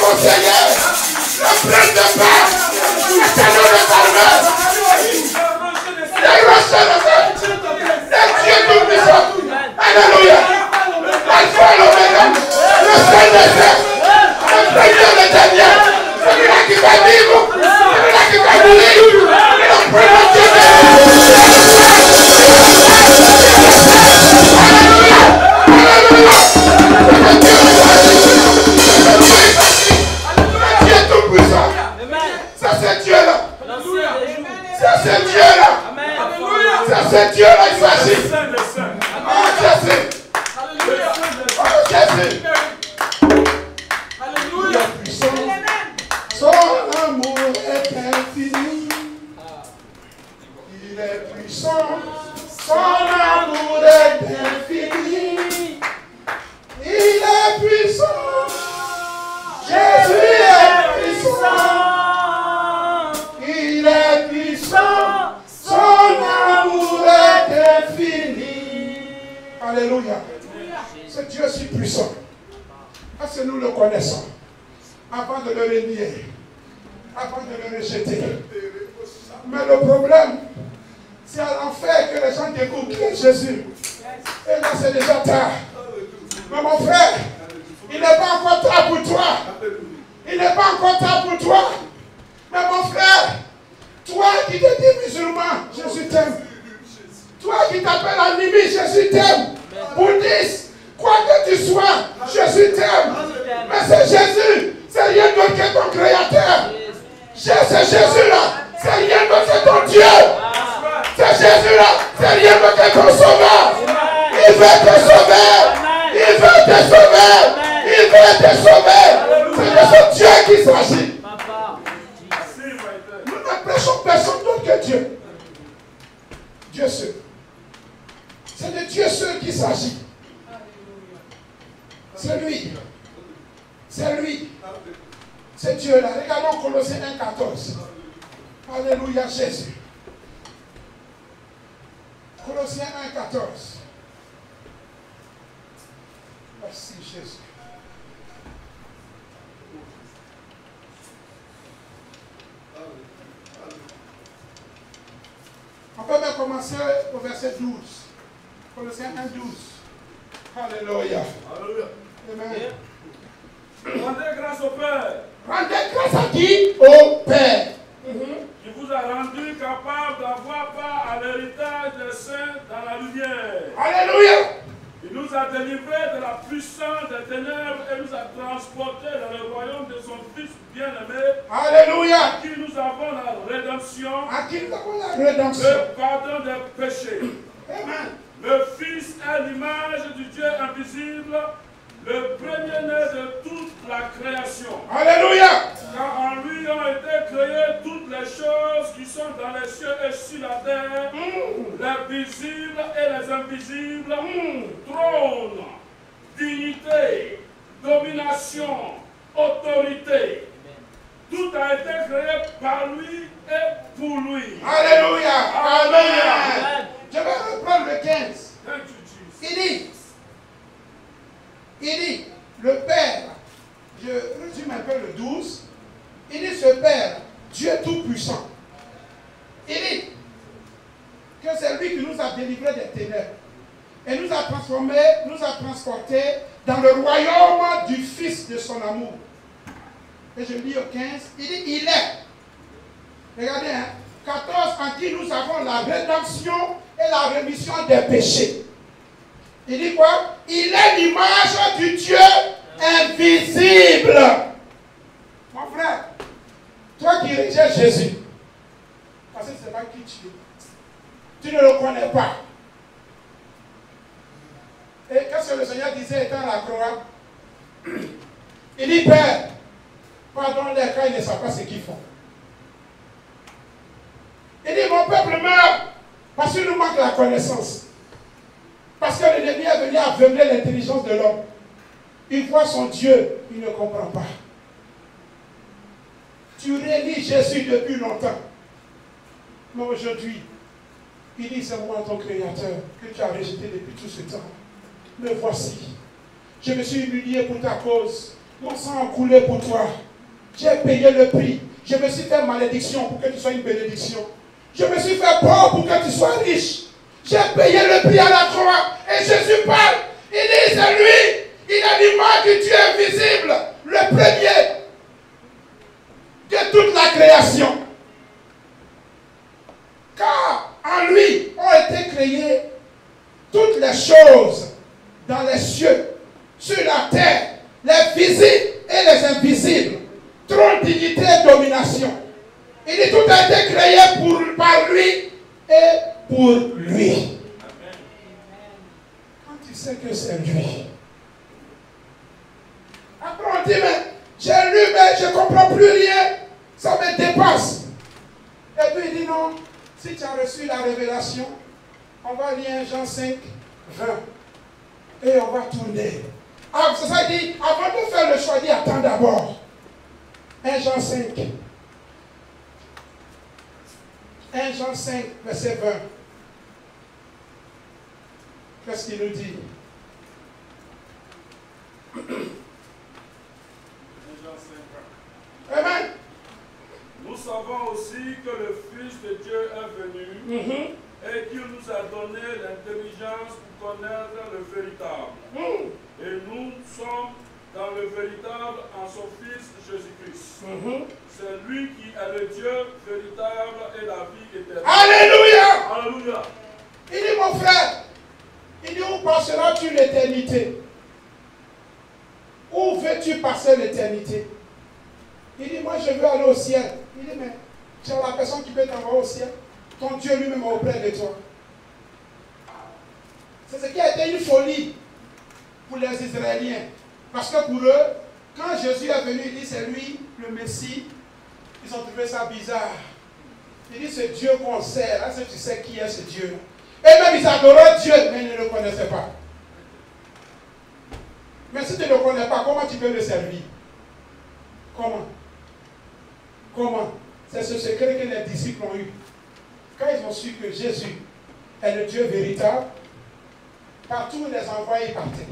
Tout-Puissant. Parce que nous le connaissons. Avant de le renier. Avant de le rejeter. Mais le problème, c'est à l'enfer que les gens découvrent qui est Jésus. Et là, c'est déjà tard. Mais mon frère, il n'est pas encore tard pour toi. Il n'est pas encore tard pour toi. Mais mon frère, toi qui te dis musulman, Jésus t'aime. Toi qui t'appelles animi, Jésus t'aime. Bouddhiste, quoi que tu sois, Jésus t'aime. Mais c'est Jésus, c'est rien d'autre que ton créateur. C'est Jésus-là, c'est rien d'autre que ton Dieu. C'est Jésus-là, c'est rien d'autre que ton sauveur. Il veut te sauver. Il veut te sauver. Il veut te sauver. C'est de ce Dieu qu'il s'agit. Nous ne prêchons personne d'autre que Dieu. Dieu seul. C'est de Dieu seul qu'il s'agit. C'est lui. C'est lui. C'est Dieu-là. Regardons Colossiens 1,14. Alléluia, Jésus. Colossiens 1,14. Merci, Jésus. On peut même commencer au verset 12. Colossiens 1,12. Alléluia. Alléluia. Amen. Rendez grâce au Père. Rendez grâce à qui? Au Père. Qui vous a rendu capable d'avoir part à l'héritage des saints dans la lumière. Alléluia. Il nous a délivrés de la puissance des ténèbres et nous a transportés dans le royaume de son Fils bien-aimé. Alléluia. À qui nous avons la rédemption. À qui nous avons la rédemption. Le pardon des péchés. Amen. Le Fils est l'image du Dieu invisible, le premier-né de toute la création. Alléluia. Car en lui ont été créées toutes les choses qui sont dans les cieux et sur la terre, les visibles et les invisibles, trône, dignité, domination, autorité. Tout a été créé par lui et pour lui. Alléluia. Alléluia. Amen. Je vais reprendre le 15. Thank you, Jesus. Il dit, le Père, je résume un peu le 12, il dit ce Père, Dieu Tout-Puissant, il dit que c'est lui qui nous a délivrés des ténèbres et nous a transformés, nous a transportés dans le royaume du Fils de son amour. Et je lis au 15, il dit, il est, regardez, 14, en qui nous avons la rédemption et la rémission des péchés. Il dit quoi? Il est l'image du Dieu invisible. Mon frère, toi qui rejettes Jésus, parce que c'est pas qui tu es, tu ne le connais pas. Et qu'est-ce que le Seigneur disait étant à la croix? Il dit, Père, pardonne-les car ils ne savent pas ce qu'ils font. Il dit, mon peuple meurt parce qu'il nous manque la connaissance. Parce que l'ennemi est venu aveugler l'intelligence de l'homme. Il voit son Dieu, il ne comprend pas. Tu relis Jésus depuis longtemps. Mais aujourd'hui, il dit, c'est moi ton créateur que tu as rejeté depuis tout ce temps. Me voici. Je me suis humilié pour ta cause. Mon sang a coulé pour toi. J'ai payé le prix. Je me suis fait malédiction pour que tu sois une bénédiction. Je me suis fait pauvre pour que tu sois riche. J'ai payé le prix à la croix. Et Jésus parle. Il dit, c'est lui. Il a l'image du Dieu invisible. Le premier de toute la création. Car en lui ont été créées toutes les choses dans les cieux, sur la terre, les visibles et les invisibles. Trône, dignité et domination. Il dit, tout a été créé par lui et pour lui. Quand tu sais que c'est lui. Après on dit, mais j'ai lu, mais je ne comprends plus rien. Ça me dépasse. Et puis il dit, non, si tu as reçu la révélation, on va lire Jean 5, 20. Et on va tourner. Ah, c'est ça, il dit, avant de faire le choix, il dit, attends d'abord. 1 Jean 5. 1 Jean 5, verset 20. Qu'est-ce qu'il nous dit? Amen. Nous savons aussi que le Fils de Dieu est venu et qu'il nous a donné l'intelligence pour connaître le véritable. Et nous sommes dans le véritable en son Fils Jésus-Christ. C'est lui qui est le Dieu véritable et la vie éternelle. Alléluia. Alléluia. Il dit, mon frère, il dit, où passeras-tu l'éternité? Où veux-tu passer l'éternité? Il dit, moi je veux aller au ciel. Il dit, mais tu as la personne qui peut t'envoyer au ciel. Ton Dieu lui-même est auprès de toi. C'est ce qui a été une folie pour les Israéliens. Parce que pour eux, quand Jésus est venu, il dit, c'est lui, le Messie. Ils ont trouvé ça bizarre. Il dit, c'est Dieu qu'on sert. Est-ce que tu sais qui est ce Dieu? Et même ils adoraient Dieu, mais ils ne le connaissaient pas. Mais si tu ne le connais pas, comment tu peux le servir? Comment? Comment? C'est ce secret que les disciples ont eu. Quand ils ont su que Jésus est le Dieu véritable, partout où les envoyés partaient.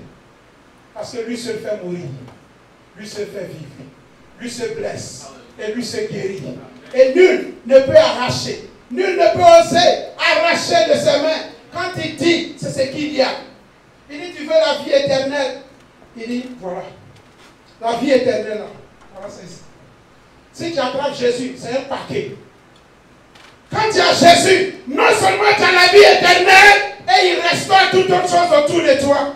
Parce que lui seul fait mourir. Lui seul fait vivre. Lui se blesse. Et lui se guérit. Et nul ne peut arracher. Nul ne peut oser arracher de ses mains. Quand il dit, c'est ce qu'il y a. Il dit, tu veux la vie éternelle. Il dit, voilà. La vie éternelle, là. Voilà, c'est ça. Si tu attrapes Jésus, c'est un paquet. Quand tu as Jésus, non seulement tu as la vie éternelle, et il restaure toute autre chose autour de toi.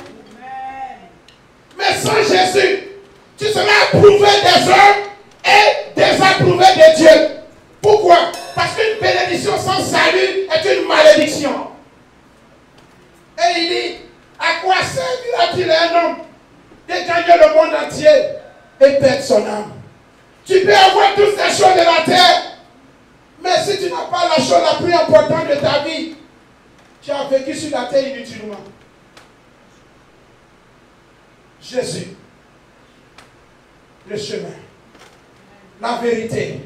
Mais sans Jésus, tu seras approuvé des hommes et désapprouvé de Dieu. Pourquoi? Parce qu'une bénédiction sans salut est une malédiction. Et il dit, à quoi servira-t-il un homme de gagner le monde entier et perdre son âme? Tu peux avoir toutes les choses de la terre, mais si tu n'as pas la chose la plus importante de ta vie, tu as vécu sur la terre inutilement. Jésus, le chemin, la vérité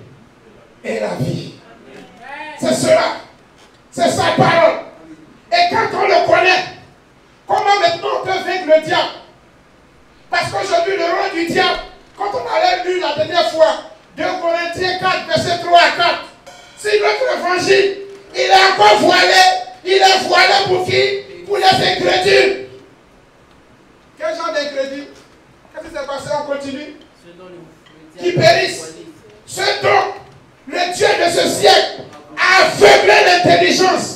et la vie. C'est cela. C'est sa parole. Et quand on le connaît, comment maintenant on peut vaincre le diable? Parce qu'aujourd'hui, le rôle du diable, quand on avait lu la dernière fois, 2 Corinthiens 4, verset 3 à 4, c'est notre évangile. Il est encore voilé. Il est voilé pour qui? Pour les incrédules. Quel genre d'incrédules? Qu'est-ce qui s'est passé? On continue. Qui périssent. Ce dont le Dieu de ce siècle a aveuglé l'intelligence.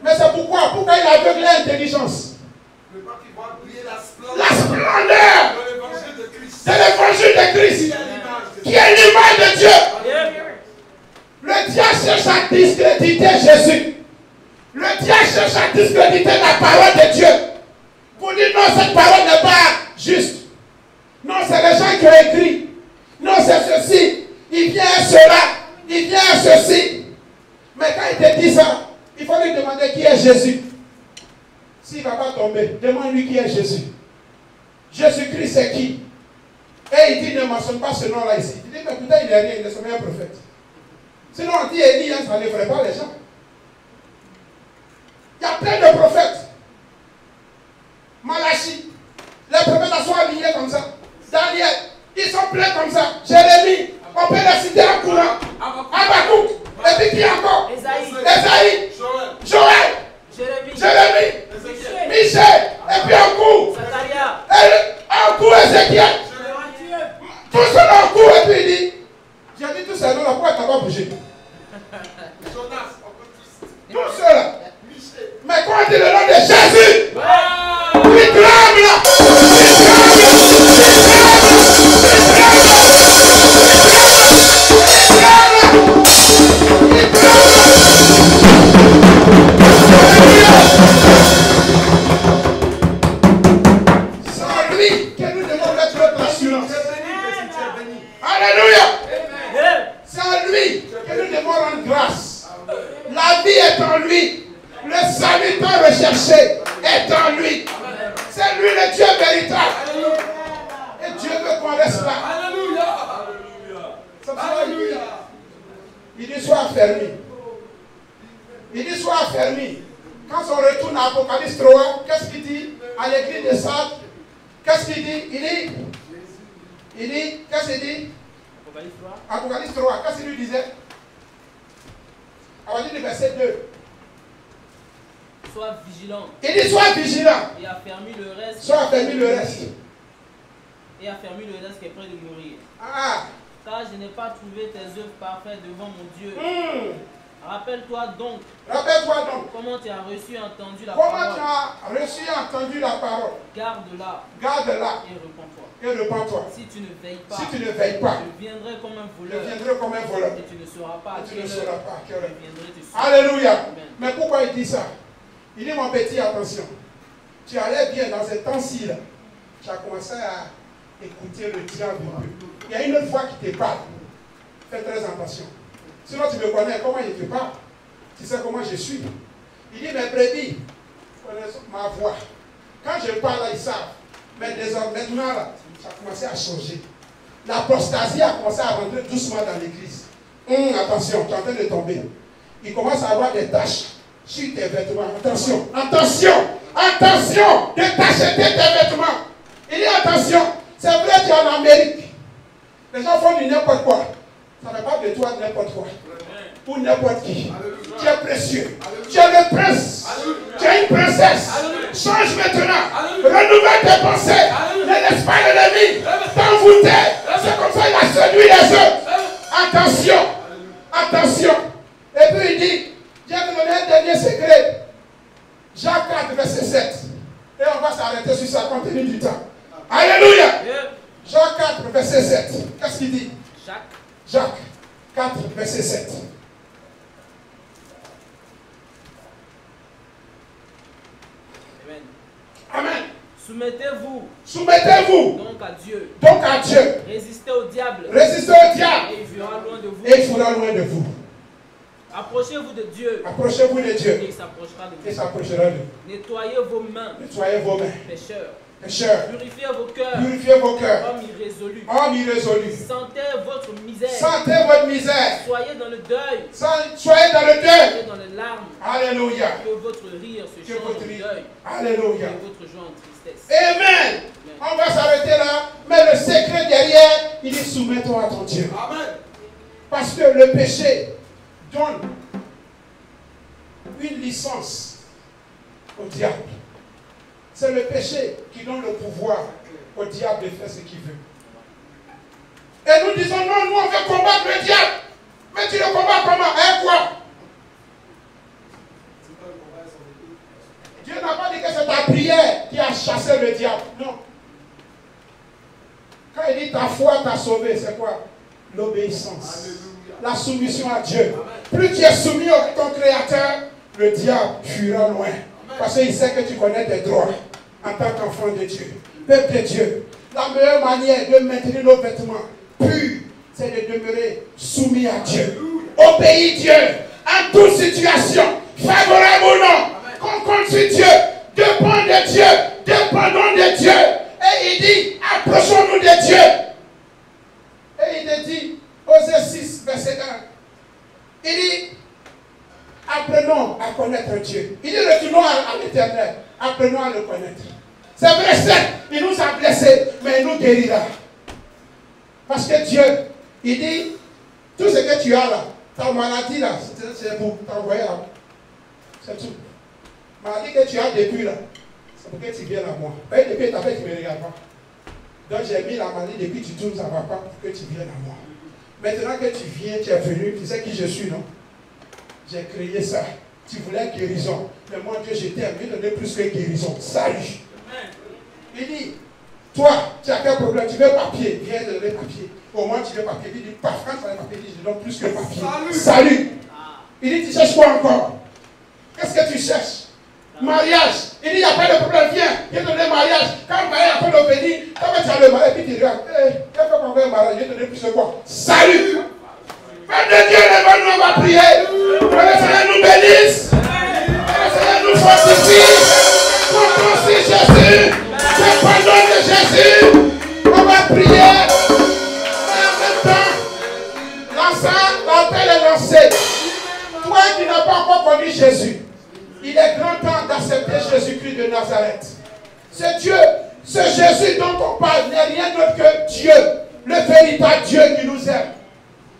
Mais c'est pourquoi? Pourquoi il a aveuglé l'intelligence? La splendeur de l'évangile de Christ, qui est l'image de Dieu. Le diable cherche à discréditer Jésus. Le diable cherche à discréditer la parole de Dieu. Pour dire non, cette parole n'est pas juste. Non, c'est les gens qui ont écrit. Non, c'est ceci. Il vient à cela. Il vient à ceci. Mais quand il te dit ça, il faut lui demander qui est Jésus. S'il ne va pas tomber, demande-lui qui est Jésus. Jésus-Christ, c'est qui? Et il dit, ne mentionne pas ce nom-là ici. Il dit, mais putain, il n'est rien, il est seulement un prophète. Sinon, on dit Élie, ça ne lèverait pas les gens. Il y a plein de prophètes. Malachie, les prophètes sont alignés comme ça. Daniel, ils sont pleins comme ça. Jérémie, on peut les citer en courant. Habakkuk, et puis qui encore? Esaïe, Joël, Jérémie, Michel, et puis en cours. En cours Ézéchiel. Tout cela en cours, et puis il dit, j'ai dit tout cela, pourquoi tu n'as pas bougé? Tout cela. Mais quand on dit le nom de Jésus, il tremble. Sans lui, que nous devons mettre notre assurance. Alléluia. Sans lui, que nous devons rendre grâce. La vie est en lui. Le salut tant recherché est en lui. C'est lui le Dieu véritable. Et Dieu veut qu'on reste là. Alléluia. Il dit sois affermi. Il dit sois affermi. Quand on retourne à Apocalypse 3, qu'est-ce qu'il dit à l'église de Sardes? Qu'est-ce qu'il dit? Il dit Il dit, qu'est-ce qu'il dit? Apocalypse 3. Apocalypse 3, qu'est-ce qu'il lui disait? À partir du verset 2. Sois vigilant. Il dit, sois vigilant. Et affermis le reste. Sois affermi le reste. Et affermis le reste qui est près de mourir. Ah. Car je n'ai pas trouvé tes œuvres parfaites devant mon Dieu. Rappelle-toi donc. Rappelle-toi donc. Comment tu as reçu et entendu la Comment parole. tu as reçu et entendu la parole. Garde-la. Garde-la. Et repens-toi. Et repens-toi. Si tu ne veilles pas. Si tu ne veilles pas. Je viendrai comme un Je voleur. viendrai comme un voleur. Et tu ne sauras pas à Et tu quelle ne heure sauras pas à quelle heure. je viendrai te suivre. Alléluia. Amen. Mais pourquoi il dit ça? Il dit, mon petit, attention. Tu allais bien dans ce temps-ci là. Tu as commencé à écouter le diable un peu. Il y a une autre voix qui te parle. Fais très attention. Sinon tu me connais, comment il te parle? Tu sais comment je suis. Il dit, mes brebis connaissent ma voix. Quand je parle là, ils savent. Mais désormais, maintenant là, ça a commencé à changer. L'apostasie a commencé à rentrer doucement dans l'église. Attention, tu es en train de tomber. Il commence à avoir des taches sur tes vêtements. Attention, attention, attention de t'acheter tes vêtements. Il dit attention, c'est vrai, tu es en Amérique. Les gens font du n'importe quoi. Ça ne fait pas de toi n'importe quoi. Ou n'importe qui. Tu es précieux. Tu es le prince. Tu es une princesse. Change maintenant. Renouvelle tes pensées. Ne laisse pas l'ennemi t'envoûter. C'est comme ça qu'il a séduit les autres. Attention. Attention. Et puis il dit, je vais te donner un dernier secret. Jacques 4, verset 7. Et on va s'arrêter sur ça compte tenu du temps. Alléluia. Jacques 4, verset 7. Qu'est-ce qu'il dit? Jacques 4, verset 7. Amen. Amen. Soumettez-vous. Soumettez-vous. Donc à Dieu. Donc à Dieu. Résistez au diable. Résistez au diable. Et il fuira loin de vous. Et il fuira loin de vous. Approchez-vous de Dieu. Approchez-vous de Dieu. Et il s'approchera de Et vous. s'approchera de vous. Nettoyez vos mains. Nettoyez vos mains. Pécheurs. Pécheurs. Purifiez vos cœurs. Purifiez vos cœurs. Hommes irrésolus. Hommes irrésolus. Sentez votre misère. Sentez votre misère. Soyez dans le deuil. Soyez dans le deuil. Soyez dans les larmes. Alléluia. Que votre rire se change en deuil. Alléluia. Et votre joie en tristesse. Amen. On va s'arrêter là. Mais le secret derrière, il dit soumets-toi à ton Dieu. Amen. Parce que le péché donne une licence au diable. C'est le péché qui donne le pouvoir au diable de faire ce qu'il veut. Et nous disons non, nous on veut combattre le diable. Mais tu le combats comment? Hein, quoi? Dieu n'a pas dit que c'est ta prière qui a chassé le diable. Non. Quand il dit ta foi t'a sauvé, c'est quoi? L'obéissance. La soumission à Dieu. Plus tu es soumis à ton Créateur, le diable fuira loin. Parce qu'il sait que tu connais tes droits en tant qu'enfant de Dieu. Peuple de Dieu, la meilleure manière de maintenir nos vêtements purs, c'est de demeurer soumis à Dieu. Obéis Dieu en toute situation, favorable ou non. Qu'on compte sur Dieu, dépend de Dieu, dépendons de Dieu. Et il dit, approchons-nous de Dieu. Et il te dit, Osée 6, verset 1, il dit, apprenons à connaître Dieu. Il dit, retournons à l'Éternel. Apprenons à le connaître. C'est vrai, certes, il nous a blessés, mais il nous guérira. Parce que Dieu, il dit, tout ce que tu as là, ta maladie là, c'est pour t'envoyer là. C'est tout. Maladie que tu as depuis là, c'est pour que tu viennes à moi. Et depuis ta fait, tu ne me regardes pas. Donc j'ai mis la maladie depuis que tu tournes, ça ne va pas pour que tu viennes à moi. Maintenant que tu viens, tu es venu, tu sais qui je suis, non? J'ai créé ça. Tu voulais guérison. Mais moi, Dieu, je t'aime. Je donner plus que guérison. Salut. Il dit, toi, tu as quel problème? Tu veux papier? Viens donner papier. Au moins, tu veux papier. Il dit, paf, quand tu as le papier, il dit, je donne plus que papier. Salut. Il dit, tu cherches quoi encore? Qu'est-ce que tu cherches? Mariage. Il dit, il n'y a pas de problème. Viens donner mariage. Quand le mariage a fait l'obéir, quand tu as le mariage, puis tu regardes, qu'est-ce qu'on fait un mariage? Je vais donner plus que quoi? Salut. Père de Dieu, lève-nous, on va prier. Que le Seigneur nous bénisse. Que le Seigneur nous fortifie. Comptons sur Jésus. Le pardon de Jésus. On va prier. Et en même temps, l'appel est lancé. Toi qui n'as pas encore connu Jésus, il est grand temps d'accepter Jésus-Christ de Nazareth. Ce Dieu, ce Jésus dont on parle n'est rien d'autre que Dieu. véritable Dieu qui nous aime.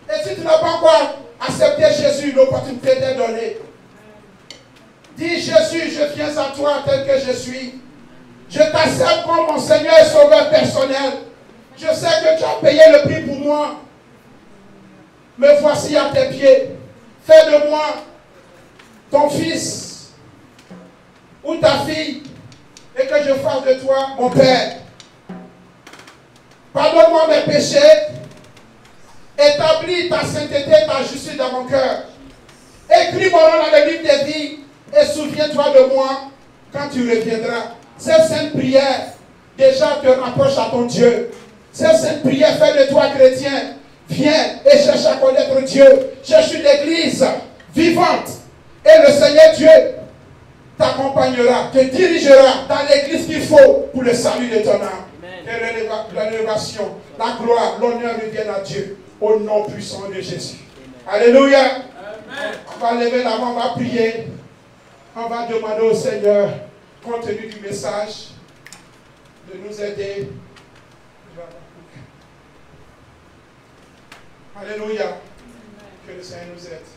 Et si tu n'as pas encore accepté Jésus, l'opportunité t'est donnée. Dis Jésus, je viens à toi tel que je suis. Je t'accepte comme mon Seigneur et Sauveur personnel. Je sais que tu as payé le prix pour moi. Me voici à tes pieds. Fais de moi ton fils ou ta fille et que je fasse de toi mon Père. Pardonne-moi mes péchés. Établis ta sainteté, ta justice dans mon cœur. Écris mon nom dans le livre des vies et souviens-toi de moi quand tu reviendras. Cette sainte prière déjà te rapproche à ton Dieu. Cette sainte prière fait de toi chrétien. Viens et cherche à connaître Dieu. Cherche une église vivante. Et le Seigneur Dieu t'accompagnera, te dirigera dans l'église qu'il faut pour le salut de ton âme. Que l'élévation, la gloire, l'honneur reviennent à Dieu. Au nom puissant de Jésus. Alléluia. Amen. On va lever la main, on va prier. On va demander au Seigneur, compte tenu du message, de nous aider. Alléluia. Que le Seigneur nous aide.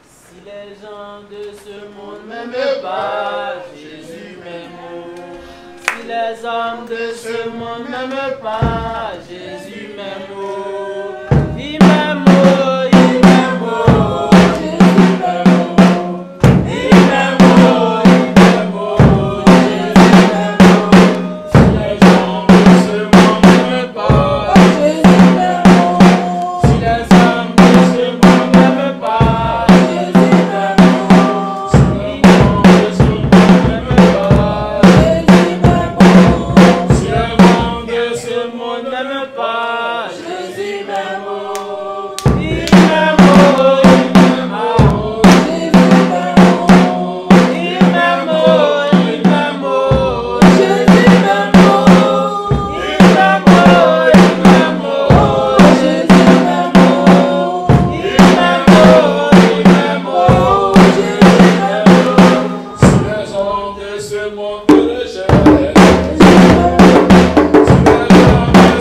Si les gens de ce monde m'aiment pas, Jésus m'aime. Si les hommes de ce monde m'aiment pas, Jésus m'aime. Il m'aime, il m'aime, Jésus m'aime. Il m'aime, il m'aime, Jésus m'aime. Si les gens de ce monde m'aiment pas, Jésus m'aime. Si les hommes de ce monde m'aiment pas, Jésus m'aime. Si les gens de ce monde m'aiment pas, Jésus m'aime. Si les gens de ce monde n'aiment pas, Jésus m'aime. Il m'aime, il m'aime, Jésus m'aime. Il m'aime, il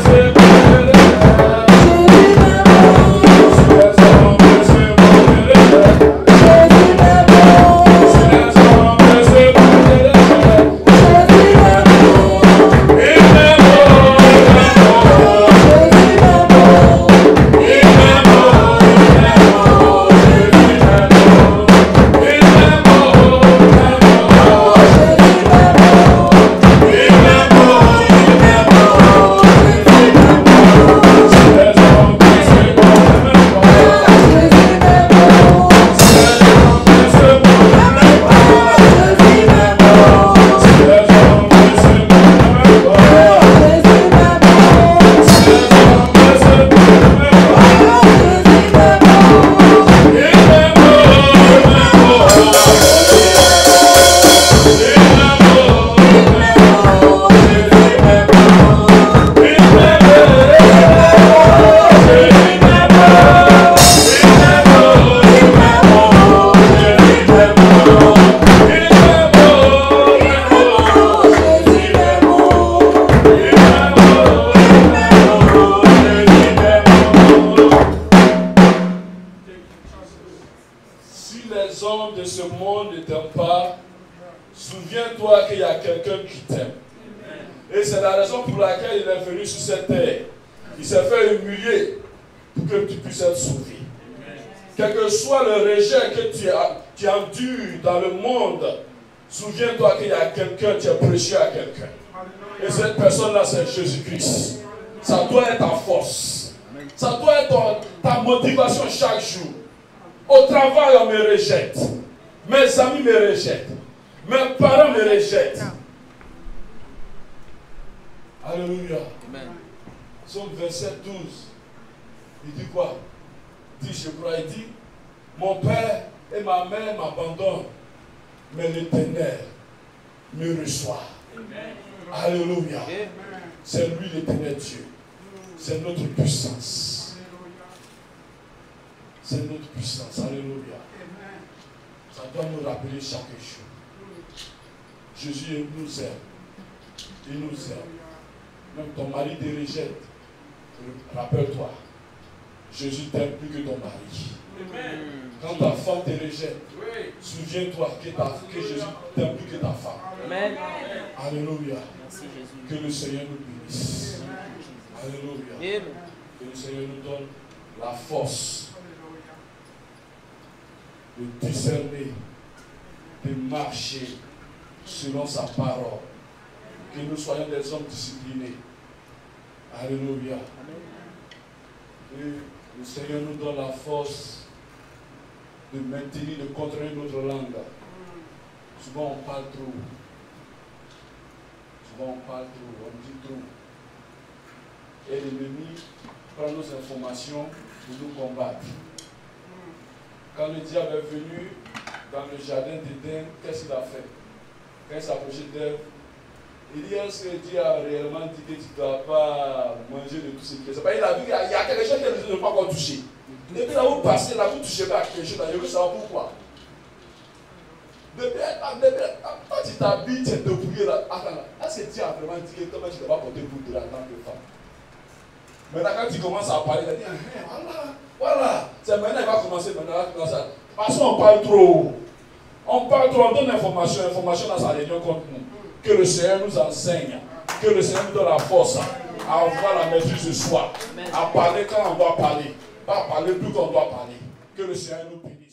m'aime, Jésus m'aime. Il m'aime, il m'aime, Jésus m'aime. Il m'aime, il m'aime, Jésus m'aime. Si les hommes de ce monde me rejettent, souviens-toi qu'il y a quelqu'un qui t'aime. Et c'est la raison pour laquelle il est venu sur cette terre. Il s'est fait humilier pour que tu puisses être sauvé. Quel que soit le rejet que tu endures dans le monde, souviens-toi qu'il y a quelqu'un, tu es prêché à quelqu'un. Et cette personne-là, c'est Jésus-Christ. Ça doit être ta force. Ça doit être ta motivation chaque jour. Au travail, on me rejette. Mes amis me rejettent. Mes parents me rejettent. Alléluia. Amen. Psaume verset 12. Il dit quoi? Il dit, je crois, il dit, mon père et ma mère m'abandonnent, mais l'Éternel me reçoit. Amen. Alléluia. Amen. C'est lui l'Éternel Dieu. C'est notre puissance. C'est notre puissance. Alléluia. Ça doit nous rappeler chaque jour. Jésus nous aime. Il nous aime. Même ton mari te rejette. Rappelle-toi, Jésus t'aime plus que ton mari. Amen. Quand ta femme te rejette, Oui. souviens-toi que Jésus t'aime plus que ta femme. Amen. Alléluia. Merci Jésus. Que le Seigneur nous bénisse. Alléluia. Amen. Que le Seigneur nous donne la force de discerner, de marcher selon sa parole. Que nous soyons des hommes disciplinés. Alléluia. Que le Seigneur nous donne la force de maintenir, de contrôler notre langue. Souvent on parle trop. Souvent on parle trop, on dit trop. Et l'ennemi prend nos informations pour nous combattre. Quand le diable est venu dans le jardin d'Éden, qu'est-ce qu'il a fait? Quand il s'approchait d'Ève, il dit, est-ce que Dieu a réellement dit que tu ne dois pas manger de tout ce qui est? Il a vu qu'il y a quelque chose que nous ne pas encore touché. Et puis là, vous passez, là, vous ne touchez pas à quelque chose, je veux savoir pourquoi. Quand tu t'habilles, tu es débrouillé là. Attends, là, est-ce que Dieu a vraiment dit que comment tu ne vas pas porter pour de la tant que femme? Maintenant, quand tu commences à parler, il va dire, voilà, c'est maintenant qu'il va commencer, parce qu'on parle trop. On parle trop, on donne l'information dans sa réunion contre nous. Que le Seigneur nous enseigne, que le Seigneur nous donne la force à avoir la maîtrise de soi, à parler quand on doit parler, pas parler plus qu'on doit parler. Que le Seigneur nous bénisse.